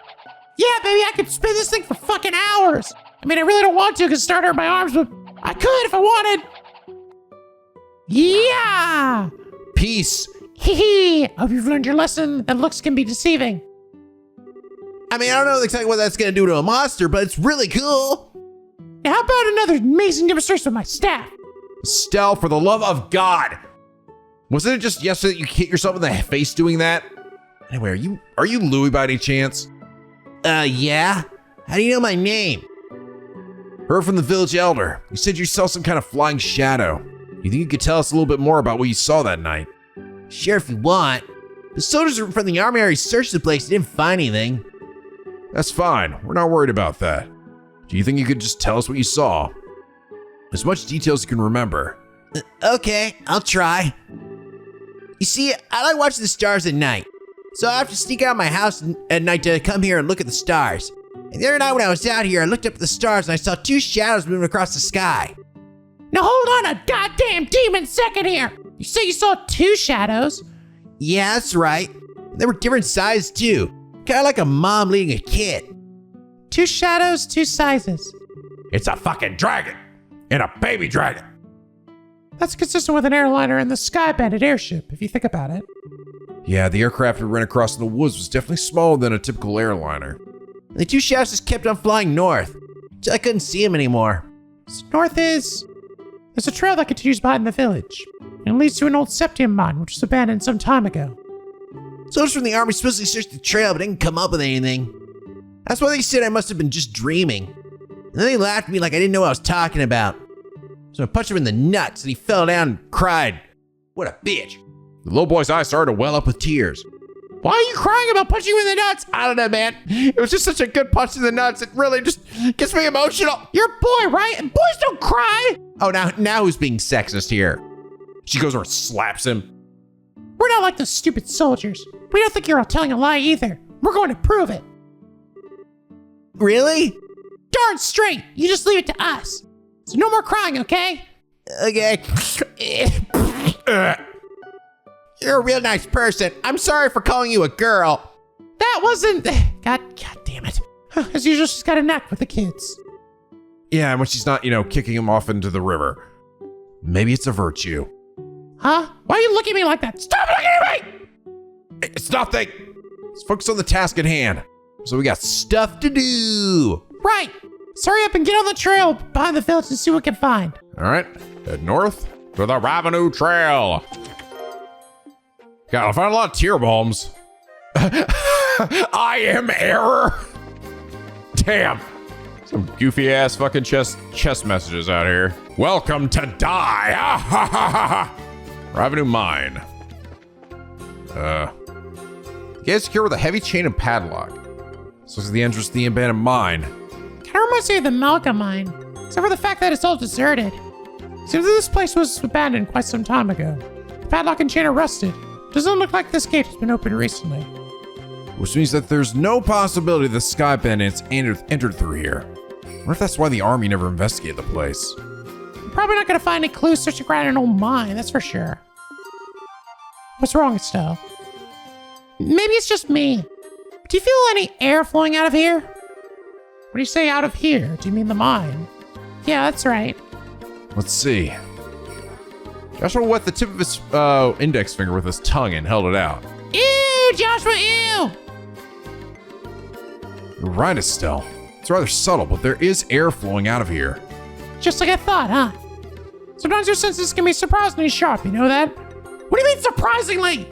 Yeah, baby, I could spin this thing for fucking hours. I mean, I really don't want to because it started hurt my arms, but I could if I wanted. Yeah! Peace. Hee hee! Hope you've learned your lesson that looks can be deceiving. I mean, I don't know exactly what that's gonna do to a monster, but it's really cool. Now, how about another amazing demonstration with my staff? Estelle, for the love of God. Wasn't it just yesterday that you hit yourself in the face doing that? Anyway, are you Louis by any chance? Yeah? How do you know my name? Heard from the village elder. You said you saw some kind of flying shadow. You think you could tell us a little bit more about what you saw that night? Sure, if you want. The soldiers from the army already searched the place and didn't find anything. That's fine. We're not worried about that. Do you think you could just tell us what you saw? As much detail as you can remember. Okay, I'll try. You see, I like watching the stars at night. So I have to sneak out of my house at night to come here and look at the stars. And the other night when I was out here, I looked up at the stars and I saw two shadows moving across the sky. Now hold on a goddamn demon second here. You say you saw two shadows? Yeah, that's right. They were different sizes too. Kind of like a mom leading a kid. Two shadows, two sizes. It's a fucking dragon. And a baby dragon. That's consistent with an airliner and the Sky Bandit airship, if you think about it. Yeah, the aircraft we ran across in the woods was definitely smaller than a typical airliner. And the two shadows just kept on flying north. So I couldn't see them anymore. So north is... There's a trail that continues behind the village. And it leads to an old septium mine, which was abandoned some time ago. Soldiers from the army supposedly searched the trail but didn't come up with anything. That's why they said I must have been just dreaming. And then he laughed at me like I didn't know what I was talking about. So I punched him in the nuts and he fell down and cried. What a bitch. The little boy's eyes started to well up with tears. Why are you crying about punching you in the nuts? I don't know, man. It was just such a good punch in the nuts. It really just gets me emotional. You're a boy, right? And boys don't cry. Oh, now who's being sexist here? She goes over and slaps him. We're not like those stupid soldiers. We don't think you're telling a lie either. We're going to prove it. Really? Darn straight. You just leave it to us. So no more crying, okay? Okay. You're a real nice person. I'm sorry for calling you a girl. That wasn't... God damn it. As usual, she's got a knack with the kids. Yeah, and when she's not, kicking him off into the river. Maybe it's a virtue. Huh? Why are you looking at me like that? Stop looking at me! It's nothing. Let's focus on the task at hand. So we got stuff to do. Right. So hurry up and get on the trail behind the village and see what we can find. All right, head north to the Revenue Trail. God, I found a lot of tear bombs. I am error. Damn. Some goofy ass fucking chest messages out here. Welcome to die. Revenue mine. The gate's secured with a heavy chain and padlock. This looks like the entrance to the abandoned mine. Kind of reminds me of the Malka mine, except for the fact that it's all deserted. Seems that this place was abandoned quite some time ago. The padlock and chain are rusted. Doesn't look like this gate has been opened recently. Which means that there's no possibility the Sky Bandits entered through here. I wonder if that's why the army never investigated the place. We're probably not going to find any clues searching around an old mine, that's for sure. What's wrong, Estelle? Maybe it's just me. Do you feel any air flowing out of here? When you say out of here, do you mean the mine? Yeah, that's right. Let's see. Joshua wet the tip of his index finger with his tongue and held it out. Ew, Joshua, ew! You're right, Estelle. It's rather subtle, but there is air flowing out of here. Just like I thought, huh? Sometimes your senses can be surprisingly sharp, you know that? What do you mean surprisingly?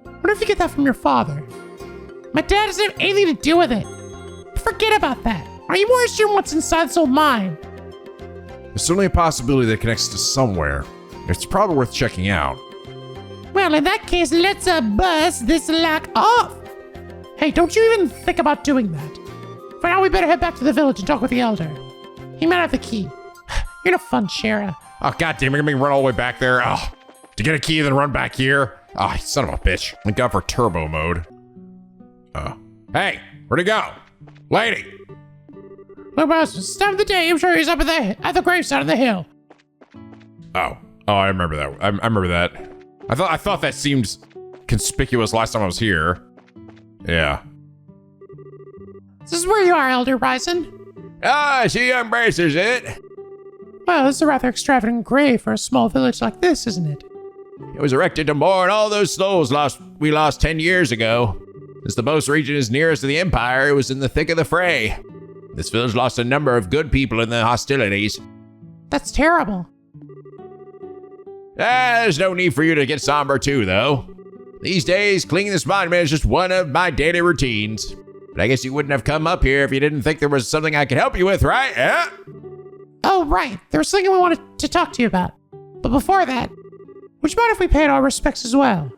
Wonder if you get that from your father. My dad doesn't have anything to do with it. Forget about that. Are you more interested in what's inside this old mine? There's certainly a possibility that it connects to somewhere. It's probably worth checking out. Well, in that case, let's bust this lock off. Hey, don't you even think about doing that. For now, we better head back to the village and talk with the elder. He might have the key. You're no fun, Schera. Oh, goddamn, you're gonna make me run all the way back there. Oh, to get a key, then run back here. Oh, son of a bitch. Thank God for turbo mode. Hey, where'd he go? Lady. Look, boss, it's time of the day. I'm sure he's up at the graveside of the hill. Oh, I remember that. I remember that. I thought that seemed conspicuous last time I was here. Yeah. This is where you are, Elder Ryzen. Ah, she embraces it. Well, this is a rather extravagant grave for a small village like this, isn't it? It was erected to mourn all those souls we lost 10 years ago. As the most region is nearest to the Empire, it was in the thick of the fray. This village lost a number of good people in the hostilities. That's terrible. There's no need for you to get somber too, though. These days, cleaning this monument is just one of my daily routines. But I guess you wouldn't have come up here if you didn't think there was something I could help you with, right? Yeah? Oh, right. There was something we wanted to talk to you about. But before that, would you mind if we paid our respects as well?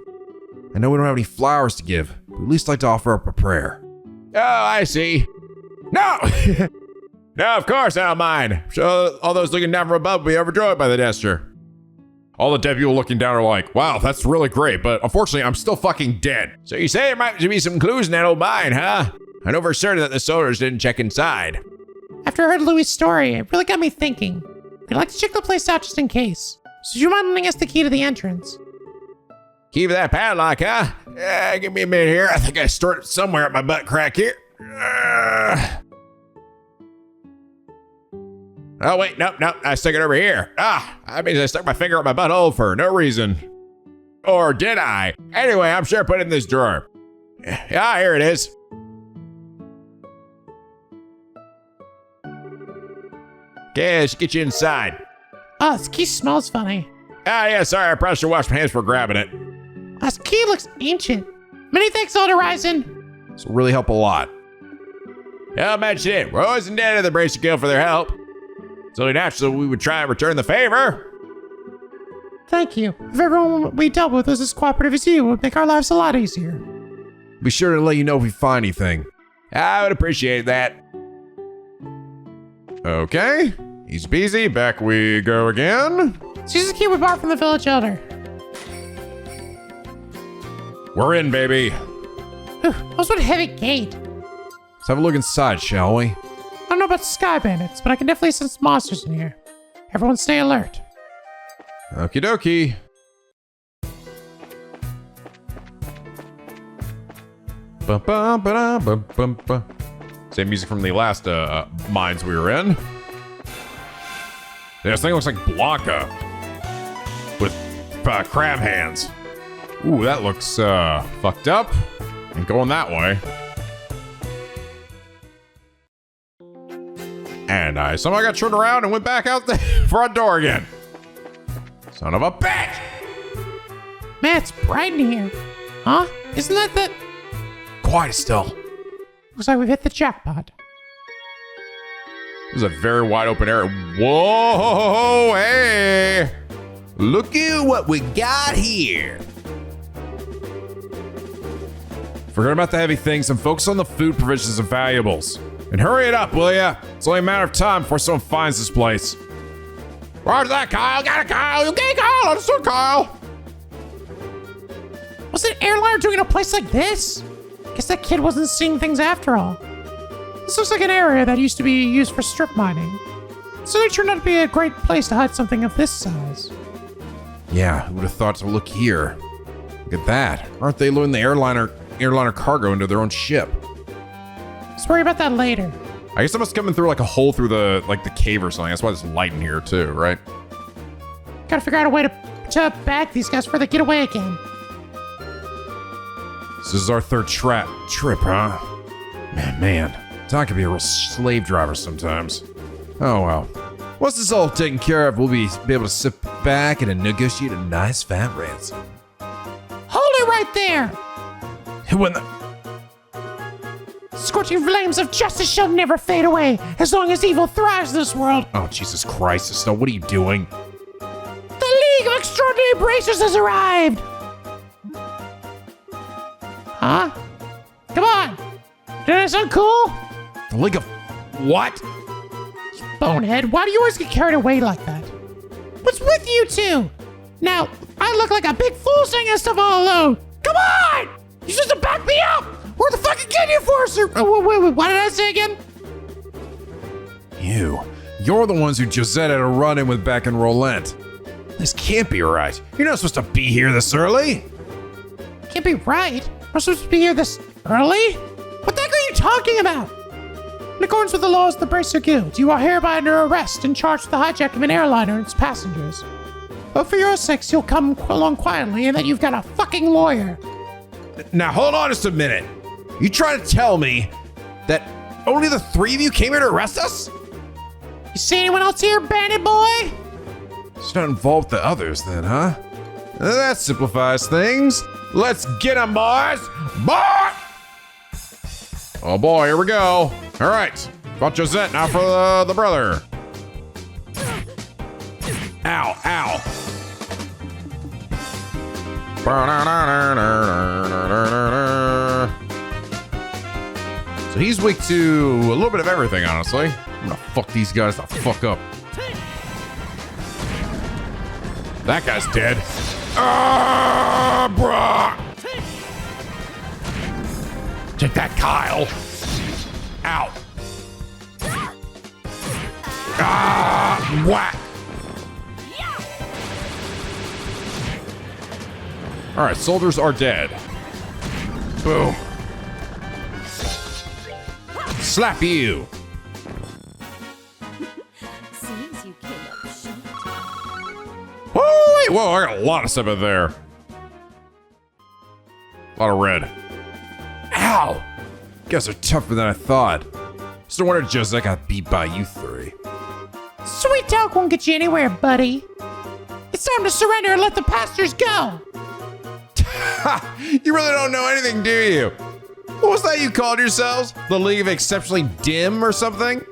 I know we don't have any flowers to give, but we'd at least like to offer up a prayer. Oh, I see. No! No, of course I don't mind. So all those looking down from above will be overjoyed by the gesture. All the dead people looking down are like, wow, that's really great, but unfortunately, I'm still fucking dead. So you say there might be some clues in that old mine, huh? I know for certain that the soldiers didn't check inside. After I heard Louis' story, it really got me thinking. I'd like to check the place out just in case. So do you mind lending us the key to the entrance? Key for that padlock, huh? Give me a minute here. I think I stored it somewhere at my butt crack here. Oh, wait, nope, I stuck it over here. That means I stuck my finger up my butthole for no reason. Or did I? Anyway, I'm sure I put it in this drawer. Yeah, here it is. Okay, let's get you inside. Oh, this key smells funny. Yeah, sorry, I probably should wash my hands before grabbing it. This key looks ancient. Many thanks, Elder Ryzen. This will really help a lot. Don't mention it. We're always indebted to the Bracer Guild for their help. It's only natural we would try and return the favor. Thank you. If everyone we dealt with was as cooperative as you, it would make our lives a lot easier. Be sure to let you know if we find anything. I would appreciate that. Okay. Easy peasy. Back we go again. So use the key we bought from the village elder. We're in, baby. Whew, what's with a heavy gate? Let's have a look inside, shall we? I don't know about sky bandits, but I can definitely sense monsters in here. Everyone stay alert. Okie dokie. Ba-ba-ba-da-ba-ba-ba. Same music from the last mines we were in. Yeah, this thing looks like Blanca with crab hands. Ooh, that looks fucked up. And going that way. And I somehow got turned around and went back out the front door again. Son of a bitch! Man, it's bright in here. Huh? Isn't that the... Quiet, Estelle. Looks like we've hit the jackpot. This is a very wide open area. Whoa, hey! Look at what we got here. Forget about the heavy things and focus on the food, provisions, and valuables. And hurry it up, will ya? It's only a matter of time before someone finds this place. Roger that, Kyle. Got it, Kyle. Okay, Kyle. Understood, Kyle. What's an airliner doing in a place like this? Guess that kid wasn't seeing things after all. This looks like an area that used to be used for strip mining. So they turned out to be a great place to hide something of this size. Yeah, who would have thought to look here? Look at that. Aren't they loading the airliner cargo into their own ship? Let's worry about that later. I guess I must coming through like a hole through the cave or something. That's why there's light in here too, right? Gotta figure out a way to bag these guys before they get away again. This is our third trip, huh? Man, Tom can be a real slave driver sometimes. Oh well. Once this is all taken care of, we'll be able to sit back and negotiate a nice fat ransom. Hold it right there! When the... Scorching flames of justice shall never fade away as long as evil thrives in this world. Oh, Jesus Christ, Estelle, what are you doing? The League of Extraordinary Bracers has arrived! Huh? Come on! Doesn't that sound cool? The League of... What? Bonehead, why do you always get carried away like that? What's with you two? Now, I look like a big fool saying this stuff all alone. Come on! You're supposed to back me up! We're the fucking Canyon Enforcer! Wait, what did I say again? You're the ones who Josette had a run-in with back in Rolent. This can't be right. You're not supposed to be here this early. Can't be right. We're supposed to be here this early? What the heck are you talking about? In accordance with the laws of the Bracer Guild, you are hereby under arrest and charged with the hijack of an airliner and its passengers. But for your sakes, you'll come along quietly and that you've got a fucking lawyer. Now hold on just a minute. You trying to tell me that only the three of you came here to arrest us? You see anyone else here, bandit boy? It's not involved the others then, huh? That simplifies things. Let's get 'em, boys! Boy! Oh boy, here we go. All right, got Josette now for the brother. Ow, ow. So he's weak to a little bit of everything, honestly. I'm gonna fuck these guys the fuck up. That guy's dead. Bruh. Take that, Kyle. Ow. Whack. All right, soldiers are dead. Boom. Slap you. Seems you came up short. Whoa, I got a lot of stuff in there. A lot of red. Ow! You guys are tougher than I thought. Just no wonder Josette got beat by you three. Sweet talk won't get you anywhere, buddy. It's time to surrender and let the passengers go. You really don't know anything, do you? What was that you called yourselves? The League of Exceptionally Dim or something?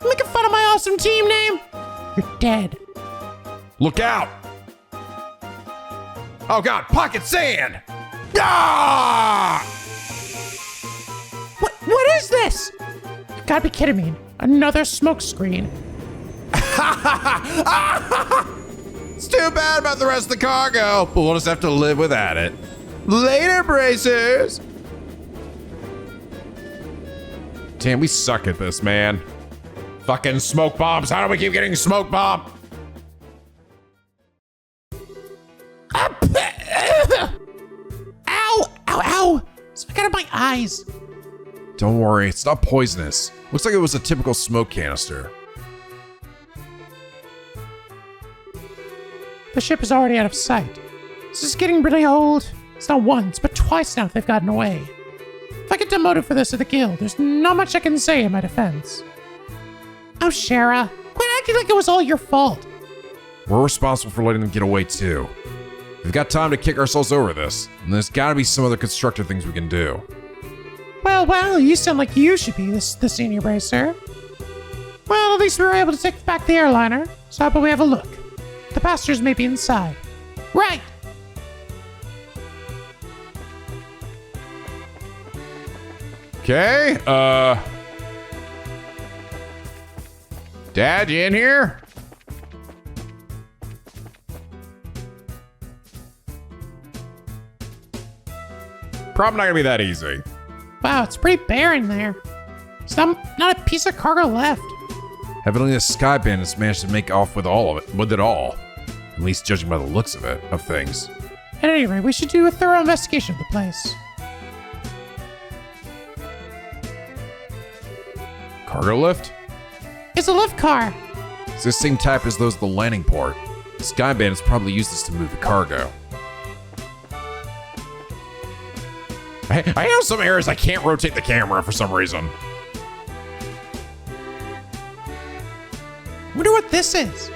Making fun of my awesome team name? You're dead. Look out! Oh god, pocket sand! Ah! What is this? You gotta be kidding me. Another smoke screen. It's too bad about the rest of the cargo, but we'll just have to live without it. Later, bracers! Damn, we suck at this, man. Fucking smoke bombs. How do we keep getting smoke bombed? Ow! Ow! Ow! Smack out of my eyes. Don't worry, it's not poisonous. Looks like it was a typical smoke canister. The ship is already out of sight. This is getting really old. It's not once, but twice now they've gotten away. If I get demoted for this at the guild, there's not much I can say in my defense. Oh, Schera, quit acting like it was all your fault. We're responsible for letting them get away too. We've got time to kick ourselves over this, and there's gotta be some other constructive things we can do. Well, you sound like you should be the senior bracer. Well, at least we were able to take back the airliner, so how about we have a look? The passengers may be inside. Right! Okay, Dad, you in here? Probably not gonna be that easy. Wow, it's pretty bare in there. There's not a piece of cargo left. Evidently the Sky Bandits managed to make off with it all. At least judging by the looks of things. At any rate, we should do a thorough investigation of the place. Cargo lift? It's a lift car. It's the same type as those at the landing port. The Sky Bandits probably used this to move the cargo. I have some areas I can't rotate the camera for some reason. Wonder what this is.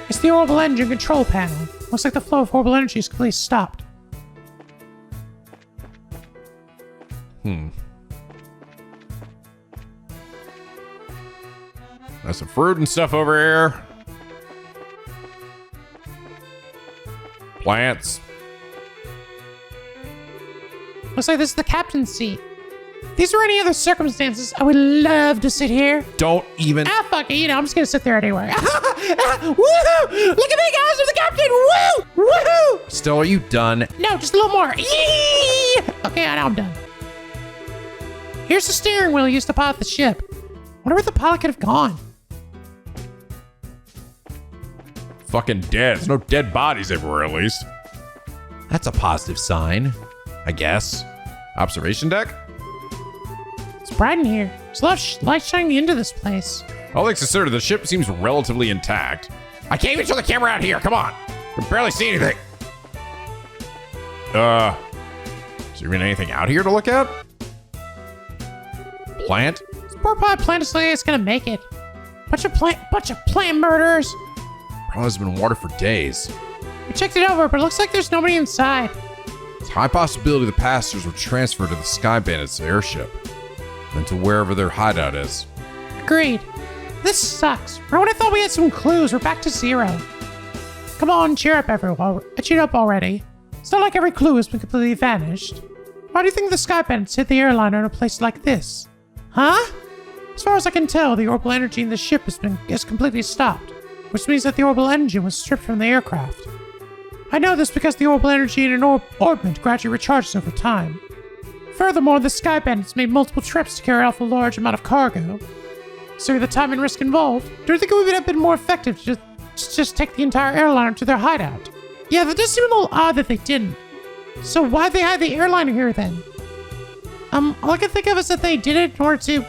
It's the orbital engine control panel. Looks like the flow of orbital energy is completely stopped. There's some fruit and stuff over here. Plants. Looks like this is the captain's seat. If these were any other circumstances, I would love to sit here. Don't even. Fuck it, I'm just gonna sit there anyway. Woohoo! Look at me, guys, I'm the captain! Woo! Woohoo! Still, are you done? No, just a little more. Yee! Okay, now I'm done. Here's the steering wheel used to pilot the ship. Wonder where the pilot could have gone. Fucking dead. There's no dead bodies everywhere, at least. That's a positive sign, I guess. Observation deck? It's bright in here. There's a lot of light shining into this place. All things considered, the ship seems relatively intact. I can't even show the camera out here. Come on. I can barely see anything. Is there even anything out here to look at? Plant? This poor plant is like it's gonna make it. Bunch of plant murderers. Probably has been in water for days. We checked it over, but it looks like there's nobody inside. It's a high possibility the passengers were transferred to the Sky Bandits airship, then to wherever their hideout is. Agreed. This sucks. Right when I thought we had some clues, we're back to zero. Come on, cheer up everyone. Cheer up already. It's not like every clue has been completely vanished. Why do you think the Sky Bandits hit the airliner in a place like this? Huh? As far as I can tell, the orbital energy in the ship is completely stopped, which means that the orbital engine was stripped from the aircraft. I know this because the orbital energy in an orbit gradually recharges over time. Furthermore, the Sky Bandits made multiple trips to carry off a large amount of cargo. So the time and risk involved, do you think it would have been more effective to just take the entire airliner to their hideout? Yeah, that does seem a little odd that they didn't. So why'd they hide the airliner here then? All I can think of is that they did it in order to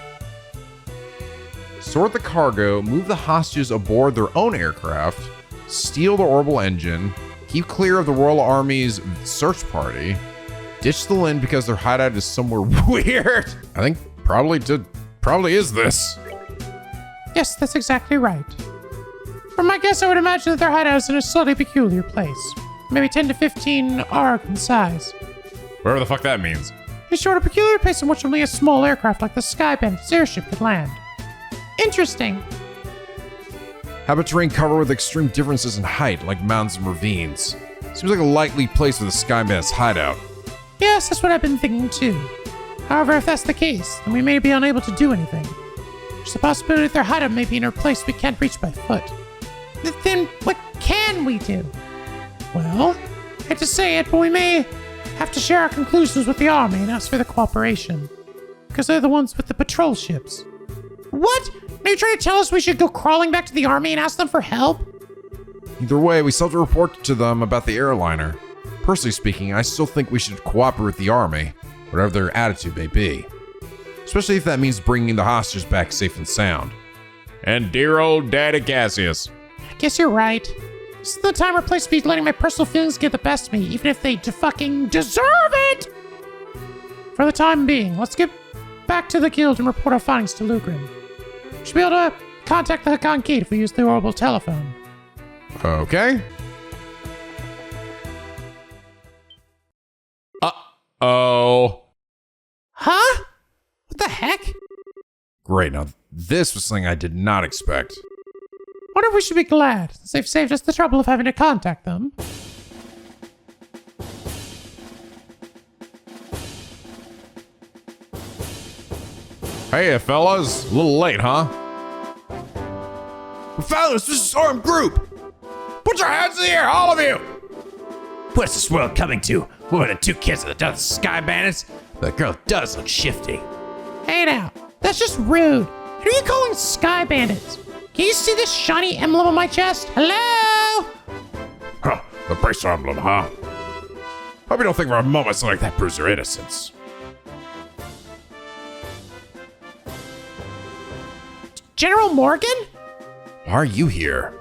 Sort the cargo, move the hostages aboard their own aircraft, steal the orbital engine, keep clear of the Royal Army's search party, ditch the Lin because their hideout is somewhere weird. I think probably is this. Yes, that's exactly right. From my guess, I would imagine that their hideout is in a slightly peculiar place. Maybe 10 to 15 arg in size. Whatever the fuck that means. They showed a peculiar place in which only a small aircraft like the Sky Bandit's airship could land. Interesting. How about terrain covered with extreme differences in height, like mountains and ravines? Seems like a likely place for the Sky Bandit's hideout. Yes, that's what I've been thinking too. However, if that's the case, then we may be unable to do anything. There's a possibility that their hideout may be in a place we can't reach by foot. Then what can we do? Well, I hate to say it, but we may have to share our conclusions with the army and ask for their cooperation. Because they're the ones with the patrol ships. What? Are you trying to tell us we should go crawling back to the army and ask them for help? Either way, we still have to report to them about the airliner. Personally speaking, I still think we should cooperate with the army, whatever their attitude may be. Especially if that means bringing the hostages back safe and sound. And dear old Daddy Cassius. I guess you're right. This is the time or place to be letting my personal feelings get the best of me, even if they fucking deserve it! For the time being, let's get back to the guild and report our findings to Lugrin. We should be able to contact the Hakan Gate if we use the orbital telephone. Okay. Uh-oh. Huh? What the heck? Great, now this was something I did not expect. Wonder if we should be glad, since they've saved us the trouble of having to contact them. Hey, fellas. A little late, huh? Fellas, this is armed group! Put your hands in the air, all of you! What's this world coming to? More than 2 kids that done Sky Bandits? The girl does look shifty. Hey now, that's just rude. Who are you calling Sky Bandits? Can you see this shiny emblem on my chest? Hello? Huh, the bracer emblem, huh? Hope you don't think for a moment something like that proves your innocence. General Morgan? Why are you here?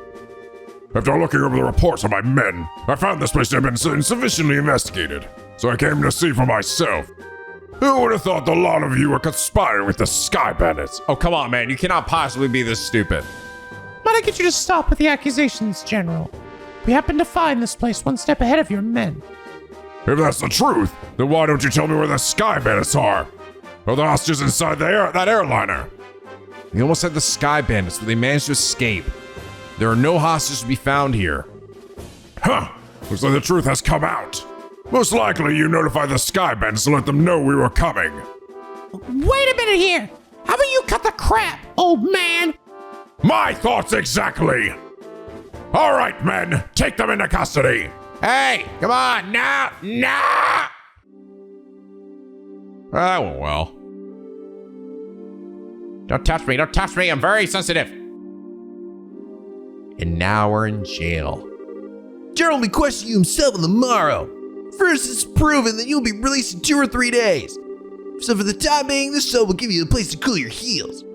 After looking over the reports of my men, I found this place to have been insufficiently investigated, so I came to see for myself. Who would have thought the lot of you were conspiring with the Sky Bandits? Oh, come on, man. You cannot possibly be this stupid. Might I get you to stop with the accusations, General? We happen to find this place one step ahead of your men. If that's the truth, then why don't you tell me where the Sky Bandits are? Or the hostages inside that airliner? We almost had the Sky Bandits, but they managed to escape. There are no hostages to be found here. Huh, looks like the truth has come out. Most likely you notified the Sky Bandits to let them know we were coming. Wait a minute here! How about you cut the crap, old man? My thoughts exactly! All right, men, take them into custody! Hey, come on, now! That went well. Don't touch me, I'm very sensitive. And now we're in jail. General will be questioning you himself on the morrow. First, it's proven that you'll be released in 2 or 3 days. So for the time being, this cell will give you a place to cool your heels.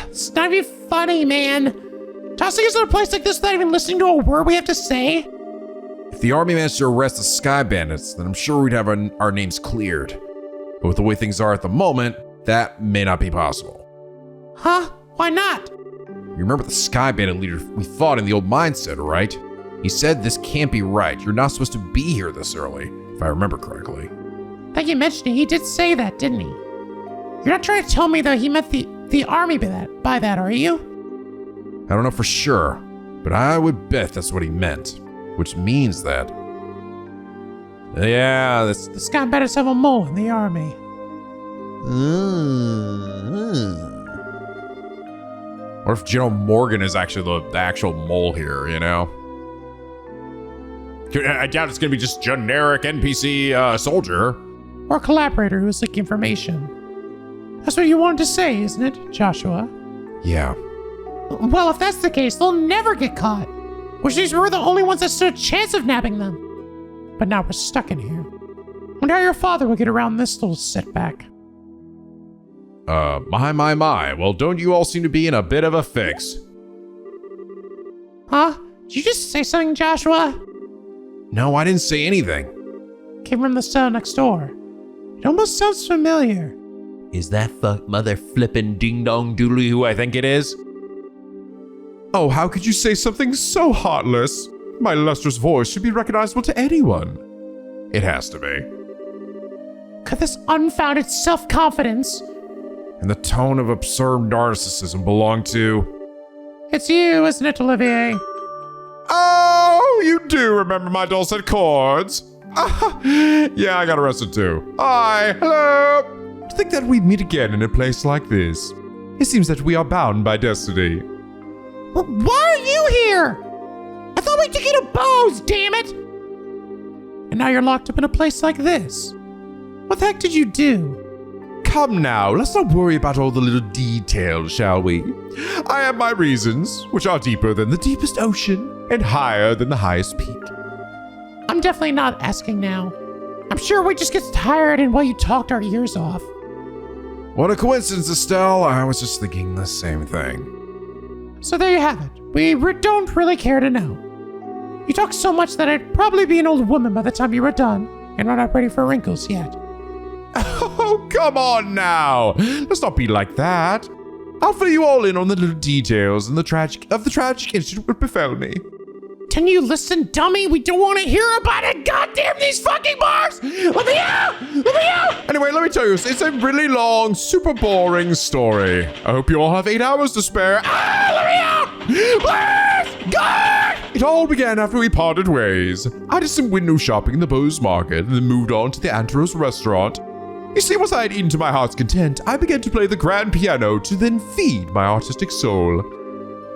It's not even funny, man. Tossing us in a place like this without even listening to a word we have to say? If the army managed to arrest the Sky Bandits, then I'm sure we'd have our names cleared. But with the way things are at the moment, that may not be possible. Huh? Why not? You remember the Sky Bandit leader we fought in the old mine center, right? He said this can't be right. You're not supposed to be here this early, if I remember correctly. Thank you mentioned it. He did say that, didn't he? You're not trying to tell me that he meant the army by that, are you? I don't know for sure, but I would bet that's what he meant. Which means that... Yeah, The Sky Bandits have a mole in the army. What if General Morgan is actually the actual mole here, you know? I doubt it's gonna be just generic NPC soldier. Or a collaborator who is leaking information. That's what you wanted to say, isn't it, Joshua? Yeah. Well, if that's the case, they'll never get caught. Which means we're the only ones that stood a chance of nabbing them. But now we're stuck in here. Wonder how your father will get around this little setback. My. Well, don't you all seem to be in a bit of a fix? Huh? Did you just say something, Joshua? No, I didn't say anything. Came from the cell next door. It almost sounds familiar. Is that mother flippin' ding dong doodly who I think it is? Oh, how could you say something so heartless? My lustrous voice should be recognizable to anyone. It has to be. Could this unfounded self-confidence, And the tone of absurd narcissism belong to... it's you, isn't it, Olivier? Oh, you do remember my dulcet chords. Yeah, I got arrested too. Hi, hello. To think that we meet again in a place like this. It seems that we are bound by destiny. Why are you here? I thought we took you to Bose, damn it! And now you're locked up in a place like this. What the heck did you do? Come now, let's not worry about all the little details, shall we? I have my reasons, which are deeper than the deepest ocean and higher than the highest peak. I'm definitely not asking now. I'm sure we just get tired and while you talked our ears off. What a coincidence, Estelle. I was just thinking the same thing. So there you have it. We don't really care to know. You talk so much that I'd probably be an old woman by the time you were done, and we're not ready for wrinkles yet. Oh, come on now. Let's not be like that. I'll fill you all in on the little details and the tragic incident that befell me. Can you listen, dummy? We don't want to hear about it. Goddamn these fucking bars! Let me out! Let me out! Anyway, let me tell you, it's a really long, super boring story. I hope you all have 8 hours to spare. Let me out! Please! God! It all began after we parted ways. I did some window shopping in the Bose Market and then moved on to the Antros restaurant. You see, once I had eaten to my heart's content, I began to play the grand piano to then feed my artistic soul.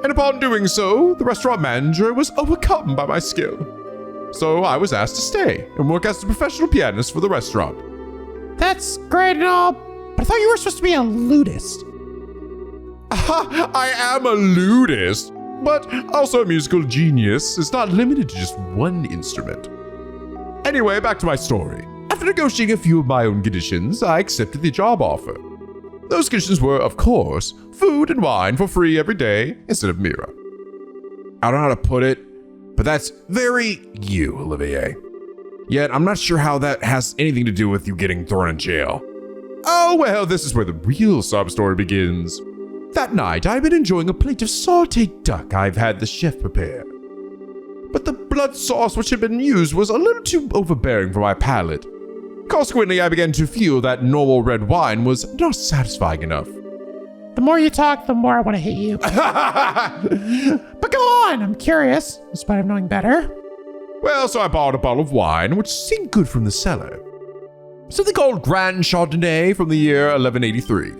And upon doing so, the restaurant manager was overcome by my skill. So I was asked to stay and work as a professional pianist for the restaurant. That's great and all, but I thought you were supposed to be a ludist. I am a ludist, but also a musical genius. It's not limited to just one instrument. Anyway, back to my story. After negotiating a few of my own conditions, I accepted the job offer. Those conditions were, of course, food and wine for free every day instead of Mira. I don't know how to put it, but that's very you, Olivier. Yet, I'm not sure how that has anything to do with you getting thrown in jail. Oh, well, this is where the real sob story begins. That night, I'd been enjoying a plate of sauteed duck I've had the chef prepare. But the blood sauce which had been used was a little too overbearing for my palate. Consequently, I began to feel that normal red wine was not satisfying enough. The more you talk, the more I want to hit you. But go on, I'm curious, in spite of knowing better. Well, so I bought a bottle of wine, which seemed good from the cellar. Something called Grand Chardonnay from the year 1183.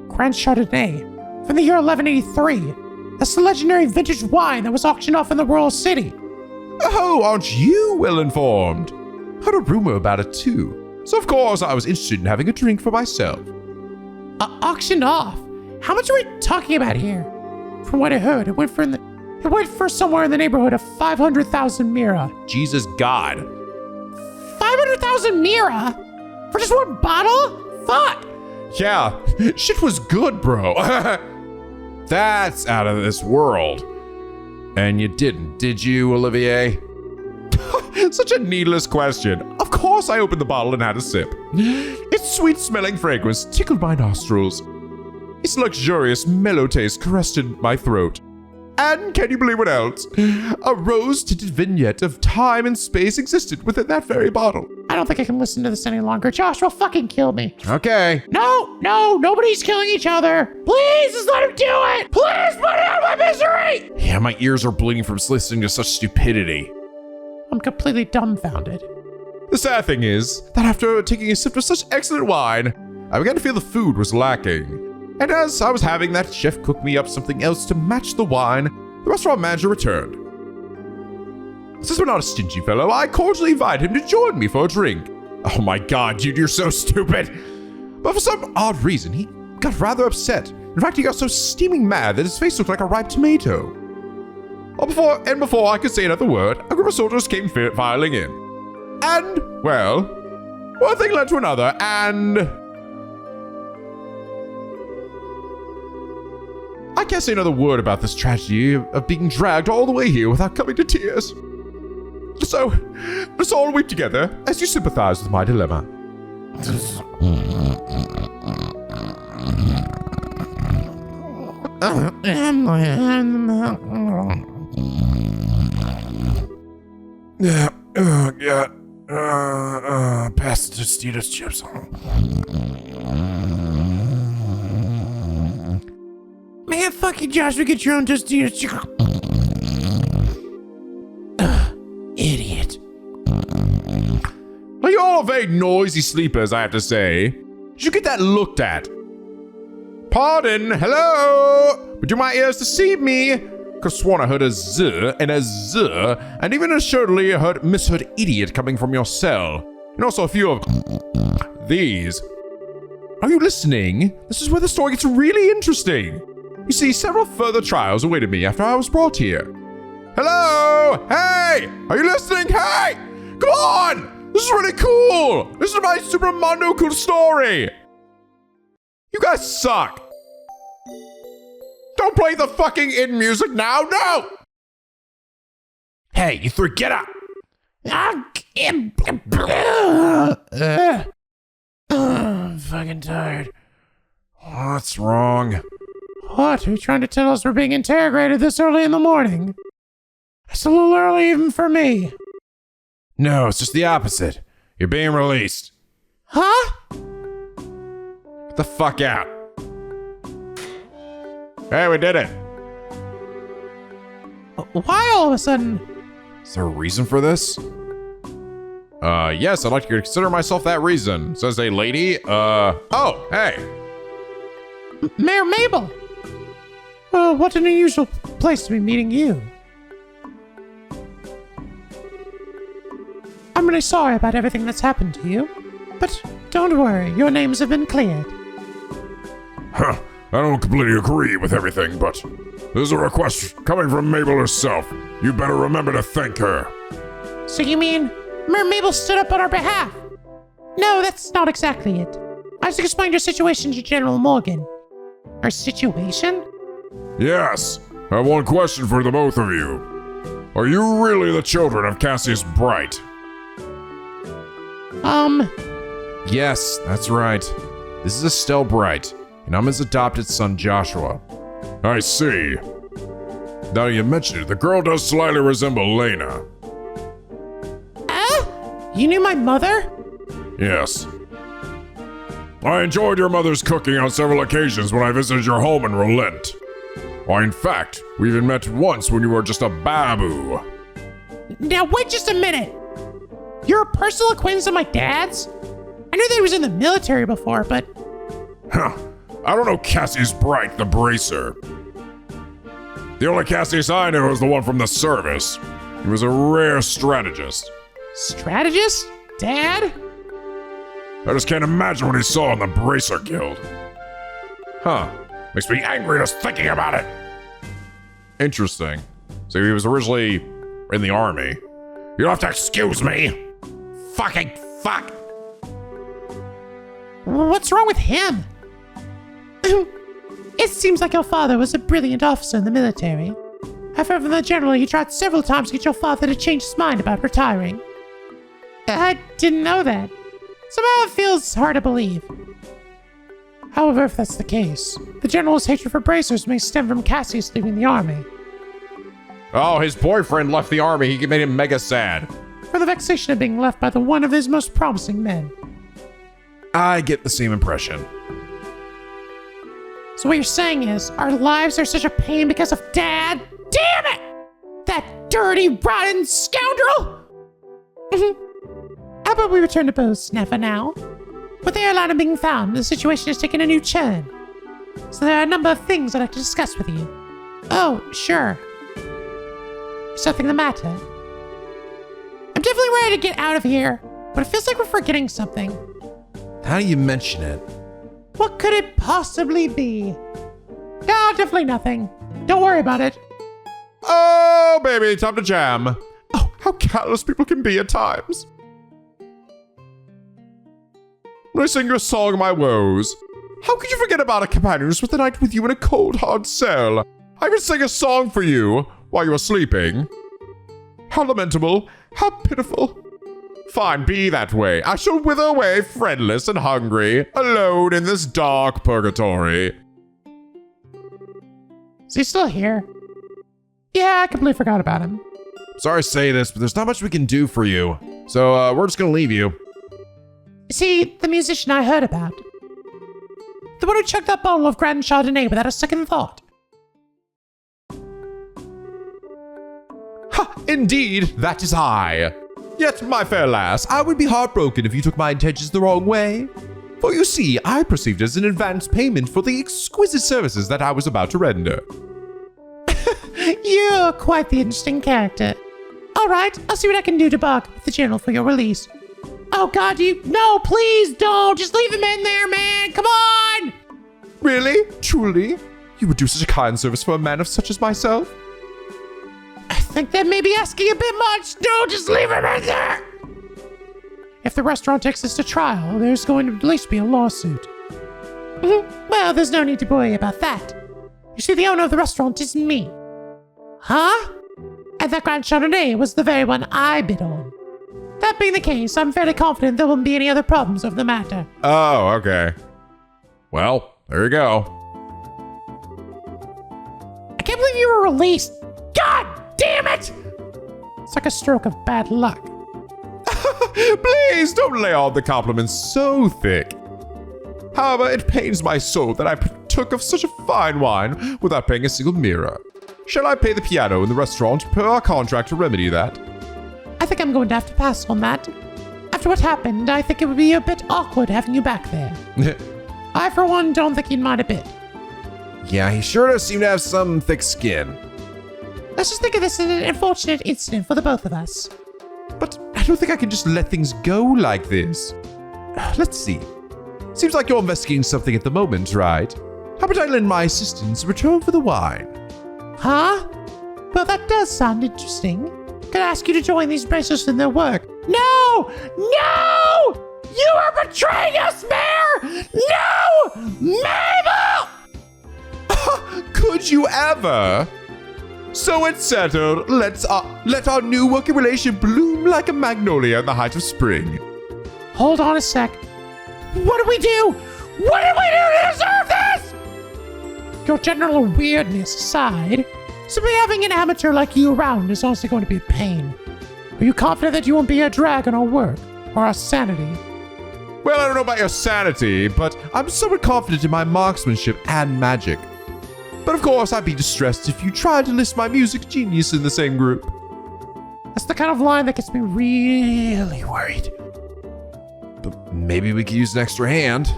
Grand Chardonnay, from the year 1183. That's the legendary vintage wine that was auctioned off in the Royal City. Oh, aren't you well informed? Heard a rumor about it too. So of course I was interested in having a drink for myself. Auctioned off? How much are we talking about here? From what I heard, it went for somewhere in the neighborhood of 500,000 Mira. Jesus God. 500,000 Mira? For just one bottle? Fuck! Yeah, shit was good, bro. That's out of this world. And you didn't, did you, Olivier? Such a needless question. Of course I opened the bottle and had a sip. Its sweet-smelling fragrance tickled my nostrils. Its luxurious, mellow taste caressed in my throat. And can you believe what else? A rose-tinted vignette of time and space existed within that very bottle. I don't think I can listen to this any longer. Josh will fucking kill me. Okay. No, nobody's killing each other. Please, just let him do it. Please put it out of my misery. Yeah, my ears are bleeding from listening to such stupidity. I'm completely dumbfounded. The sad thing is that after taking a sip of such excellent wine, I began to feel the food was lacking. And as I was having that chef cook me up something else to match the wine, the restaurant manager returned. Since we're not a stingy fellow, I cordially invited him to join me for a drink. Oh my God, dude, you're so stupid. But for some odd reason, he got rather upset. In fact, he got so steaming mad that his face looked like a ripe tomato. Before I could say another word, a group of soldiers came filing in. And, well, one thing led to another, and I can't say another word about this tragedy of being dragged all the way here without coming to tears. So, let's all weep together as you sympathize with my dilemma. Yeah. Pass the Tostitos chips. Man, fuck you, Josh. We get your own Tostitos. Idiot. Well, you all are very noisy sleepers, I have to say. Did you get that looked at? Pardon, hello? Would you my ears deceive me? Could've sworn I heard a z and a z, and even assuredly misheard idiot coming from your cell. And also a few of these. Are you listening? This is where the story gets really interesting. You see, several further trials awaited me after I was brought here. Hello? Hey! Are you listening? Hey! Come on! This is really cool! This is my super mondo cool story! You guys suck! Don't play the fucking in music now, no! Hey, you three, get up! I'm fucking tired. What's wrong? What? Are you trying to tell us we're being interrogated this early in the morning? It's a little early even for me. No, it's just the opposite. You're being released. Huh? Get the fuck out. Hey, we did it. Why all of a sudden? Is there a reason for this? Yes, I'd like to consider myself that reason. Says a lady. Oh, hey. Mayor Mabel! Well, what an unusual place to be meeting you. I'm really sorry about everything that's happened to you, but don't worry, your names have been cleared. Huh. I don't completely agree with everything, but there's a request coming from Mabel herself. You better remember to thank her. So you mean Mayor Mabel stood up on our behalf? No, that's not exactly it. I just explained your situation to General Morgan. Our situation? Yes. I have one question for the both of you. Are you really the children of Cassius Bright? Yes, that's right. This is Estelle Bright, and I'm his adopted son, Joshua. I see. Now you mention it, the girl does slightly resemble Lena. You knew my mother? Yes. I enjoyed your mother's cooking on several occasions when I visited your home in Relent. Why, in fact, we even met once when you were just a babu. Now wait just a minute. You're a personal acquaintance of my dad's? I knew that he was in the military before, but... Huh. I don't know Cassius Bright, the bracer. The only Cassius I know is the one from the service. He was a rare strategist. Strategist? Dad? I just can't imagine what he saw in the Bracer Guild. Huh. Makes me angry just thinking about it. Interesting. So he was originally in the army. You'll have to excuse me. Fucking fuck. What's wrong with him? It seems like your father was a brilliant officer in the military. I've heard from the general you tried several times to get your father to change his mind about retiring. I didn't know that. Somehow it feels hard to believe. However, if that's the case, the general's hatred for bracers may stem from Cassius leaving the army. Oh, his boyfriend left the army. He made him mega sad. For the vexation of being left by the one of his most promising men. I get the same impression. So what you're saying is, our lives are such a pain because of Dad? Damn it! That dirty, rotten scoundrel! How about we return to Bosnia for now? With the airliner being found, the situation has taken a new turn. So there are a number of things I'd like to discuss with you. Oh, sure. Is something the matter? I'm definitely ready to get out of here, but it feels like we're forgetting something. How do you mention it? What could it possibly be? Ah, definitely nothing. Don't worry about it. Oh, baby, time to jam. Oh, how callous people can be at times. When I sing you a song of my woes, how could you forget about a companion who spent the night with you in a cold, hard cell? I even sang a song for you while you were sleeping. How lamentable, how pitiful. Fine, be that way. I shall wither away friendless and hungry, alone in this dark purgatory. Is he still here? Yeah, I completely forgot about him. Sorry to say this, but there's not much we can do for you. So we're just gonna leave you. See, the musician I heard about. The one who chugged that bottle of Grand Chardonnay without a second thought. Ha! Indeed, that is I. Yet, my fair lass, I would be heartbroken if you took my intentions the wrong way. For you see, I perceived it as an advance payment for the exquisite services that I was about to render. You're quite the interesting character. Alright, I'll see what I can do to bargain with the general for your release. Oh god, no, please don't! Just leave him in there, man! Come on! Really? Truly? You would do such a kind service for a man of such as myself? I think that may be asking a bit much. No, just leave him in there! If the restaurant takes this to trial, there's going to at least be a lawsuit. Well, there's no need to worry about that. You see, the owner of the restaurant is me. Huh? And that Grand Chardonnay was the very one I bid on. That being the case, I'm fairly confident there won't be any other problems over the matter. Oh, okay. Well, there you go. I can't believe you were released. God damn it! It's like a stroke of bad luck. Please don't lay on the compliments so thick. However, it pains my soul that I partook of such a fine wine without paying a single mirror. Shall I pay the piano in the restaurant per our contract to remedy that? I think I'm going to have to pass on that. After what happened, I think it would be a bit awkward having you back there. I, for one, don't think he'd mind a bit. Yeah, he sure does seem to have some thick skin. Let's just think of this as an unfortunate incident for the both of us. But I don't think I can just let things go like this. Let's see. Seems like you're investigating something at the moment, right? How about I lend my assistance in return for the wine? Huh? Well, that does sound interesting. Could ask you to join these bracers in their work. No! No! You are betraying us, Mayor! No! Mabel! Could you ever? So it's settled. Let our new working relation bloom like a magnolia in the height of spring. Hold on a sec. What do we do? What do we do to deserve this? Your general weirdness aside, simply having an amateur like you around is honestly going to be a pain. Are you confident that you won't be a drag on our work or our sanity? Well, I don't know about your sanity, but I'm somewhat confident in my marksmanship and magic. But of course, I'd be distressed if you tried to list my music genius in the same group. That's the kind of line that gets me really worried. But maybe we could use an extra hand.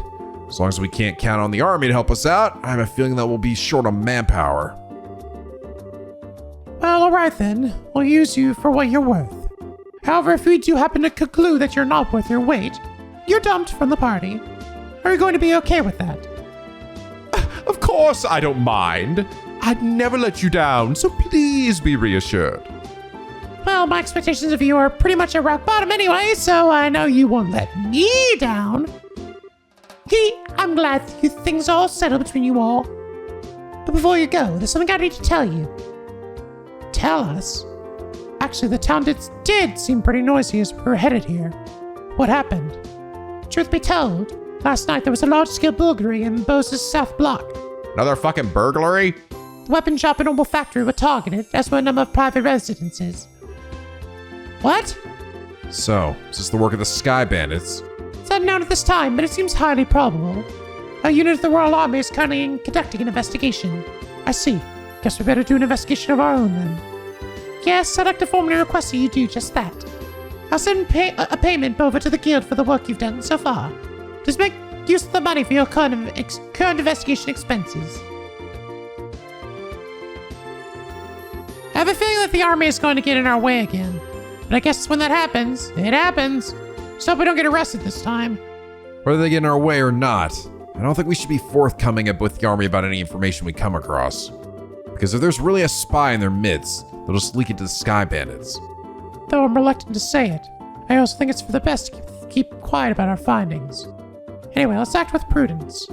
As long as we can't count on the army to help us out, I have a feeling that we'll be short on manpower. Well, alright then. We'll use you for what you're worth. However, if we do happen to conclude that you're not worth your weight, you're dumped from the party. Are you going to be okay with that? Of course, I don't mind. I'd never let you down, so please be reassured. Well, my expectations of you are pretty much at rock bottom anyway, so I know you won't let me down. I'm glad things are all settled between you all. But before you go, there's something I need to tell you. Tell us? Actually, the town did seem pretty noisy as we were headed here. What happened? Truth be told, last night there was a large-scale burglary in Bose's South Block. Another fucking burglary? The weapon shop and mobile factory were targeted, as were a number of private residences. What? So, is this the work of the Sky Bandits? It's unknown at this time, but it seems highly probable. A unit of the Royal Army is currently conducting an investigation. I see. Guess we better do an investigation of our own then. Yes, I'd like to formally request that you do just that. I'll send a payment over to the guild for the work you've done so far. Just make use of the money for your current investigation expenses. I have a feeling that the army is going to get in our way again. But I guess when that happens, it happens. Just hope we don't get arrested this time. Whether they get in our way or not, I don't think we should be forthcoming with the army about any information we come across. Because if there's really a spy in their midst, they'll just leak it to the Sky Bandits. Though I'm reluctant to say it, I also think it's for the best to keep quiet about our findings. Anyway, let's act with prudence.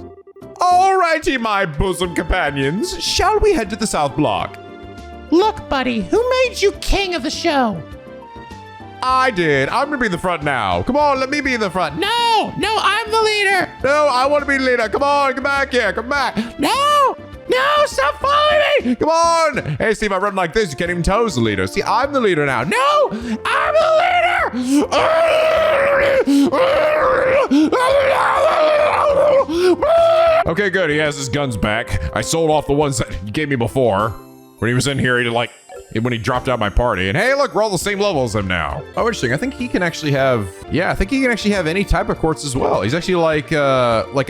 Alrighty, my bosom companions. Shall we head to the South Block? Look, buddy, who made you king of the show? I did. I'm gonna be in the front now. Come on, let me be in the front. No, I'm the leader. No, I want to be the leader. Come on, come back here. Come back. No, No, stop following me! Come on! Hey, Steve, I run like this. You can't even tell who's the leader. See, I'm the leader now. No! I'm the leader! Okay, good. He has his guns back. I sold off the ones that he gave me before. When he was in here, he did like, when he dropped out my party. And hey, look, we're all the same level as him now. Oh, interesting. I think he can actually have, I think he can actually have any type of quartz as well. He's actually like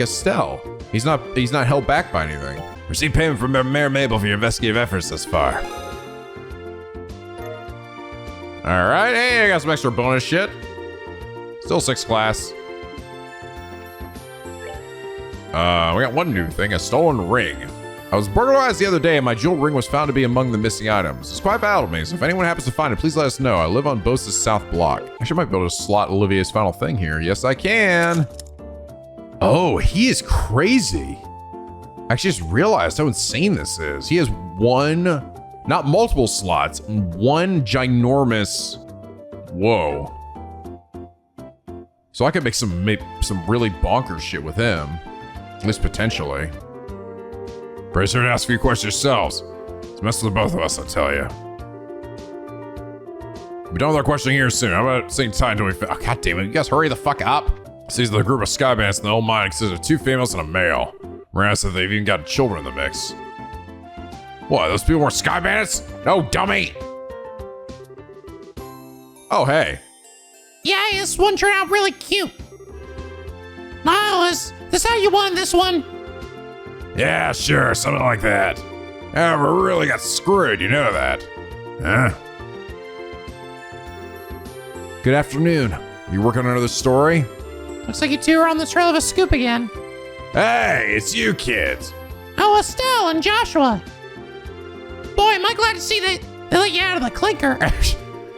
Estelle. He's not held back by anything. Receive payment from Mayor Mabel for your investigative efforts thus far. All right, hey, I got some extra bonus shit. Still 6th class. We got one new thing, a stolen ring. I was burglarized the other day and my jewel ring was found to be among the missing items. It's quite valuable to me, so if anyone happens to find it, please let us know. I live on Bosa's south block. Actually, I might be able to slot Olivia's final thing here. Yes, I can. Oh, he is crazy. I actually just realized how insane this is. He has one, not multiple slots, one ginormous, whoa. So I could make some really bonkers shit with him, at least potentially. Pretty sure to ask a few questions yourselves. It's a mess with the both of us, I'll tell you. We'll be done with our questioning here soon. How about sitting tight until we oh, God damn it, you guys hurry the fuck up. These are the group of sky bandits in the old mine consisted of 2 females and a male. Miranda said they've even got children in the mix. What, those people were sky bandits? No, dummy! Oh, hey. Yeah, this one turned out really cute. Miles, this how you won this one? Yeah, sure, something like that. However, we really got screwed, you know that. Huh? Good afternoon. You working on another story? Looks like you two are on the trail of a scoop again. Hey, it's you kids. Oh, Estelle and Joshua. Boy, am I glad to see that they let you out of the clinker.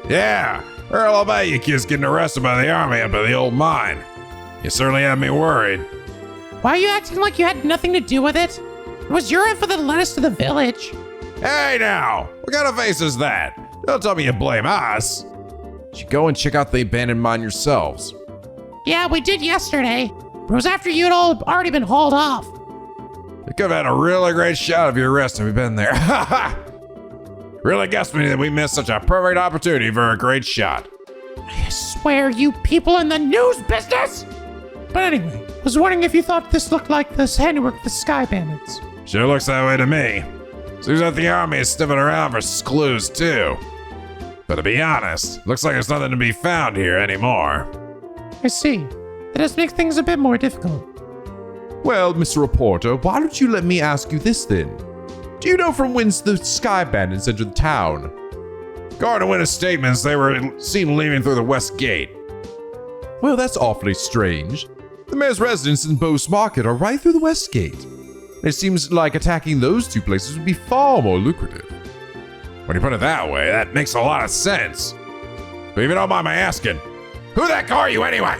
Yeah, well, I'll bet you kids getting arrested by the army up at the old mine. You certainly had me worried. Why are you acting like you had nothing to do with it? It was your info that led us to the village. Hey now, what kind of face is that? Don't tell me you blame us. You should go and check out the abandoned mine yourselves. Yeah, we did yesterday. It was after you had all already been hauled off. We could have had a really great shot of your arrest if we'd been there. Really gets me that we missed such a perfect opportunity for a great shot. I swear, you people in the news business! But anyway, I was wondering if you thought this looked like the handiwork of the Sky Bandits. Sure looks that way to me. Seems like the army is sniffing around for clues too. But to be honest, looks like there's nothing to be found here anymore. I see. That does make things a bit more difficult. Well, Mr. Reporter, why don't you let me ask you this then? Do you know from whence the Sky Bandits entered town? According to witness statements, they were seen leaving through the west gate. Well, that's awfully strange. The mayor's residence and Bose Market are right through the west gate. It seems like attacking those 2 places would be far more lucrative. When you put it that way, that makes a lot of sense. But if you don't mind my asking, who the heck are you anyway?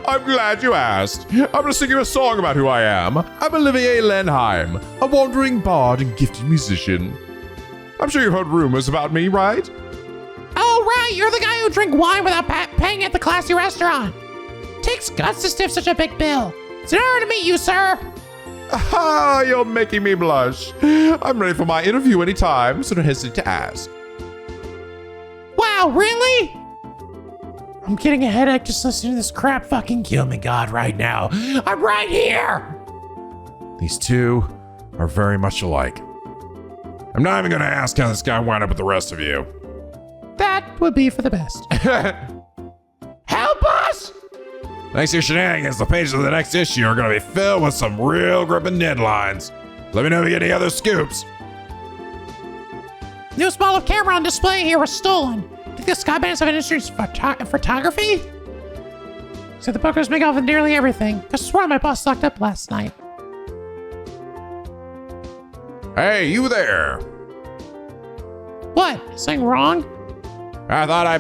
I'm glad you asked. I'm gonna sing you a song about who I am. I'm Olivier Lenheim, a wandering bard and gifted musician. I'm sure you've heard rumors about me, right? Oh, right, you're the guy who drank wine without paying at the classy restaurant. Takes guts to stiff such a big bill. It's an honor to meet you, sir. Ah, you're making me blush. I'm ready for my interview anytime, so don't hesitate to ask. Wow, really? I'm getting a headache just listening to this crap. Fucking kill me, God, right now. I'm right here. These two are very much alike. I'm not even gonna ask how this guy wound up with the rest of you. That would be for the best. Help us! Thanks to your shenanigans, the pages of the next issue are gonna be filled with some real gripping headlines. Let me know if you get any other scoops. Newest model of camera on display here was stolen. Do the Sky Bandits have an interest in photography? So the bookers make off with nearly everything. I swear my boss locked up last night. Hey, you there. What? Something wrong? I thought I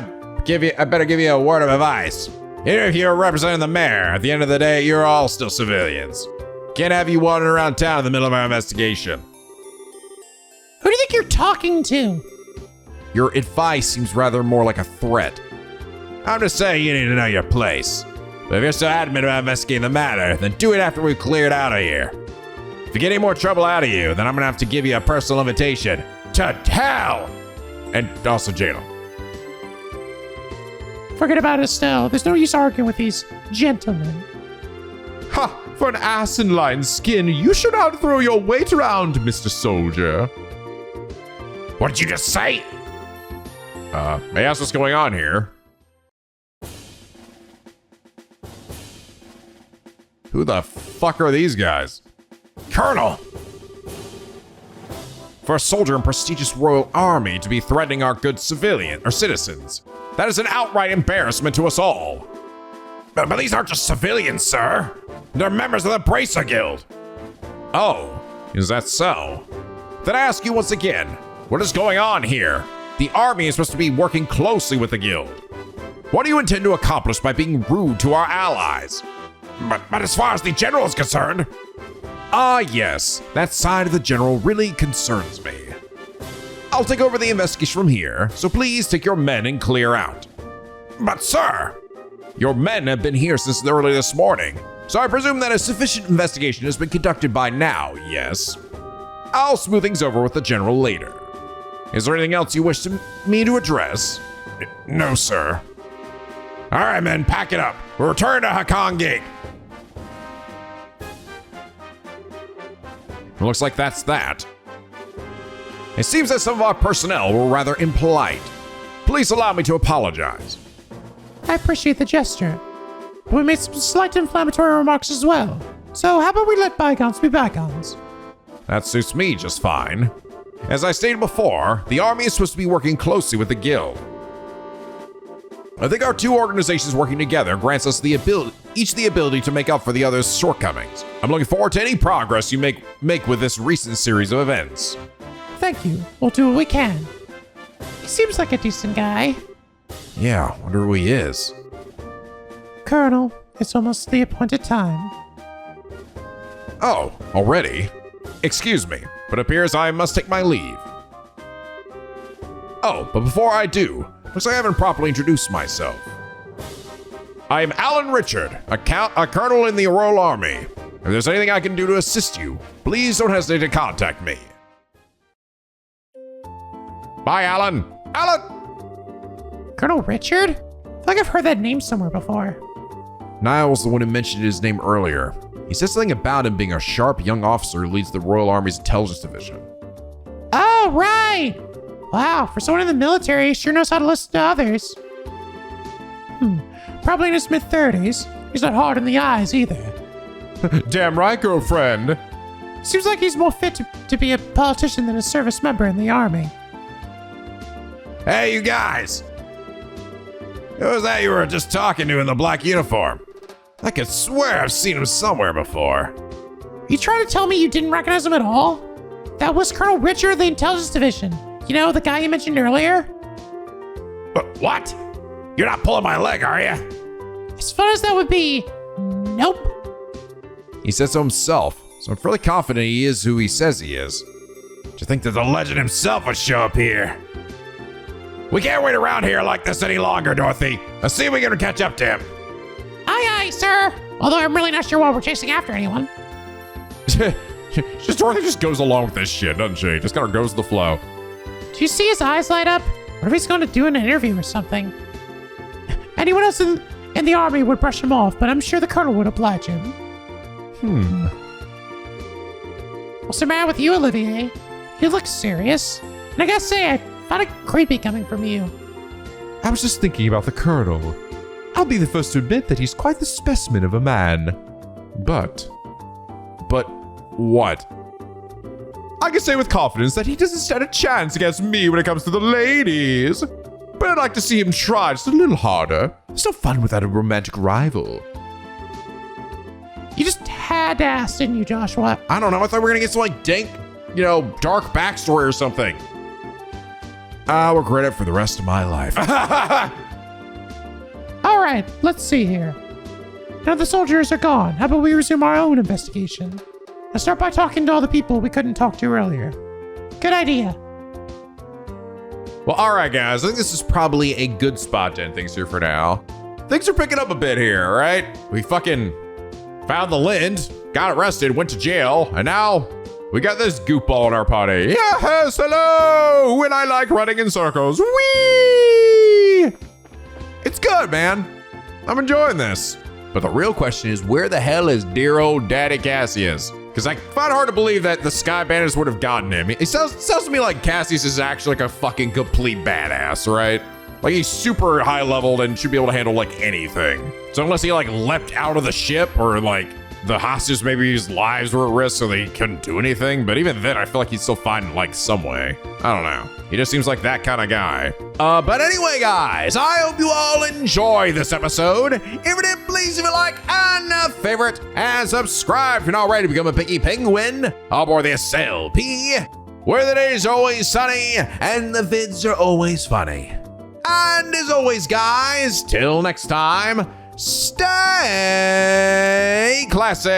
better give you a word of advice. Even if you're representing the mayor, at the end of the day, you're all still civilians. Can't have you wandering around town in the middle of our investigation. Who do you think you're talking to? Your advice seems rather more like a threat. I'm just saying you need to know your place. But if you're so adamant about investigating the matter, then do it after we've cleared out of here. If you get any more trouble out of you, then I'm gonna have to give you a personal invitation to hell! And also jail. Forget about it, Estelle. There's no use arguing with these gentlemen. Ha! For an ass in lion's skin, you should not throw your weight around, Mr. Soldier. What did you just say? May I ask what's going on here? Who the fuck are these guys? Colonel! For a soldier in prestigious royal army to be threatening our good civilian or citizens, that is an outright embarrassment to us all. But these aren't just civilians, sir. They're members of the Bracer Guild. Oh, is that so? Then I ask you once again, what is going on here? The army is supposed to be working closely with the guild. What do you intend to accomplish by being rude to our allies? But as far as the general is concerned... Ah, yes, that side of the general really concerns me. I'll take over the investigation from here, so please take your men and clear out. But sir, your men have been here since early this morning, so I presume that a sufficient investigation has been conducted by now, yes? I'll smooth things over with the general later. Is there anything else you wish me to address? No, sir. All right, men, pack it up. We'll return to Hakon Gate. Looks like that's that. It seems that some of our personnel were rather impolite. Please allow me to apologize. I appreciate the gesture. But we made some slight inflammatory remarks as well. So how about we let bygones be bygones? That suits me just fine. As I stated before, the army is supposed to be working closely with the guild. I think our two organizations working together grants us each the ability to make up for the other's shortcomings. I'm looking forward to any progress you make with this recent series of events. Thank you. We'll do what we can. He seems like a decent guy. Yeah, wonder who he is. Colonel, it's almost the appointed time. Oh, already? Excuse me, but appears I must take my leave. Oh, but before I do, looks like I haven't properly introduced myself. I am Alan Richard, a colonel in the Royal Army. If there's anything I can do to assist you, please don't hesitate to contact me. Bye, Alan. Alan! Colonel Richard? I feel like I've heard that name somewhere before. Niall was the one who mentioned his name earlier. He said something about him being a sharp young officer who leads the Royal Army's intelligence division. Oh, right! Wow, for someone in the military, he sure knows how to listen to others. Probably in his mid-30s. He's not hard in the eyes either. Damn right, girlfriend. Seems like he's more fit to be a politician than a service member in the army. Hey, you guys! Who was that you were just talking to in the black uniform? I could swear I've seen him somewhere before. You trying to tell me you didn't recognize him at all? That was Colonel Richard of the Intelligence Division. You know, the guy you mentioned earlier? What? You're not pulling my leg, are you? As fun as that would be, nope. He said so himself, so I'm fairly confident he is who he says he is. Do you think that the legend himself would show up here? We can't wait around here like this any longer, Dorothy. Let's see if we can catch up to him. Aye, aye, sir. Although I'm really not sure why we're chasing after anyone. Dorothy just goes along with this shit, doesn't she? Just kind of goes with the flow. Do you see his eyes light up? What if he's going to do an interview or something? Anyone else in the army would brush him off, but I'm sure the colonel would oblige him. What's the matter with you, Olivier? You look serious. And I gotta say, I found it creepy coming from you. I was just thinking about the Colonel. I'll be the first to admit that he's quite the specimen of a man. But what? I can say with confidence that he doesn't stand a chance against me when it comes to the ladies. But I'd like to see him try just a little harder. It's no fun without a romantic rival. You just had to ask, didn't you, Joshua? I don't know. I thought we were gonna get some like dank, dark backstory or something. I'll regret it for the rest of my life. All right, let's see here. Now the soldiers are gone. How about we resume our own investigation? Let's start by talking to all the people we couldn't talk to earlier. Good idea. Well, all right, guys. I think this is probably a good spot to end things here for now. Things are picking up a bit here, right? We fucking found the Lind. got arrested, went to jail, and now we got this goopball in our party. Yes, hello! And I like running in circles. Whee! It's good, man. I'm enjoying this. But the real question is, where the hell is dear old Daddy Cassius? Because I find it hard to believe that the Sky Bandits would have gotten him. It sounds to me like Cassius is actually like a fucking complete badass, right? Like he's super high leveled and should be able to handle like anything. So unless he like leapt out of the ship or like the hostages, maybe his lives were at risk so they couldn't do anything. But even then, I feel like he'd still find like some way. I don't know. He just seems like that kind of guy. But anyway, guys, I hope you all enjoy this episode. If you did, please leave a like and a favorite and subscribe if you're not ready to become a picky penguin aboard the SLP, where the days are always sunny and the vids are always funny. And as always, guys, till next time, stay classy.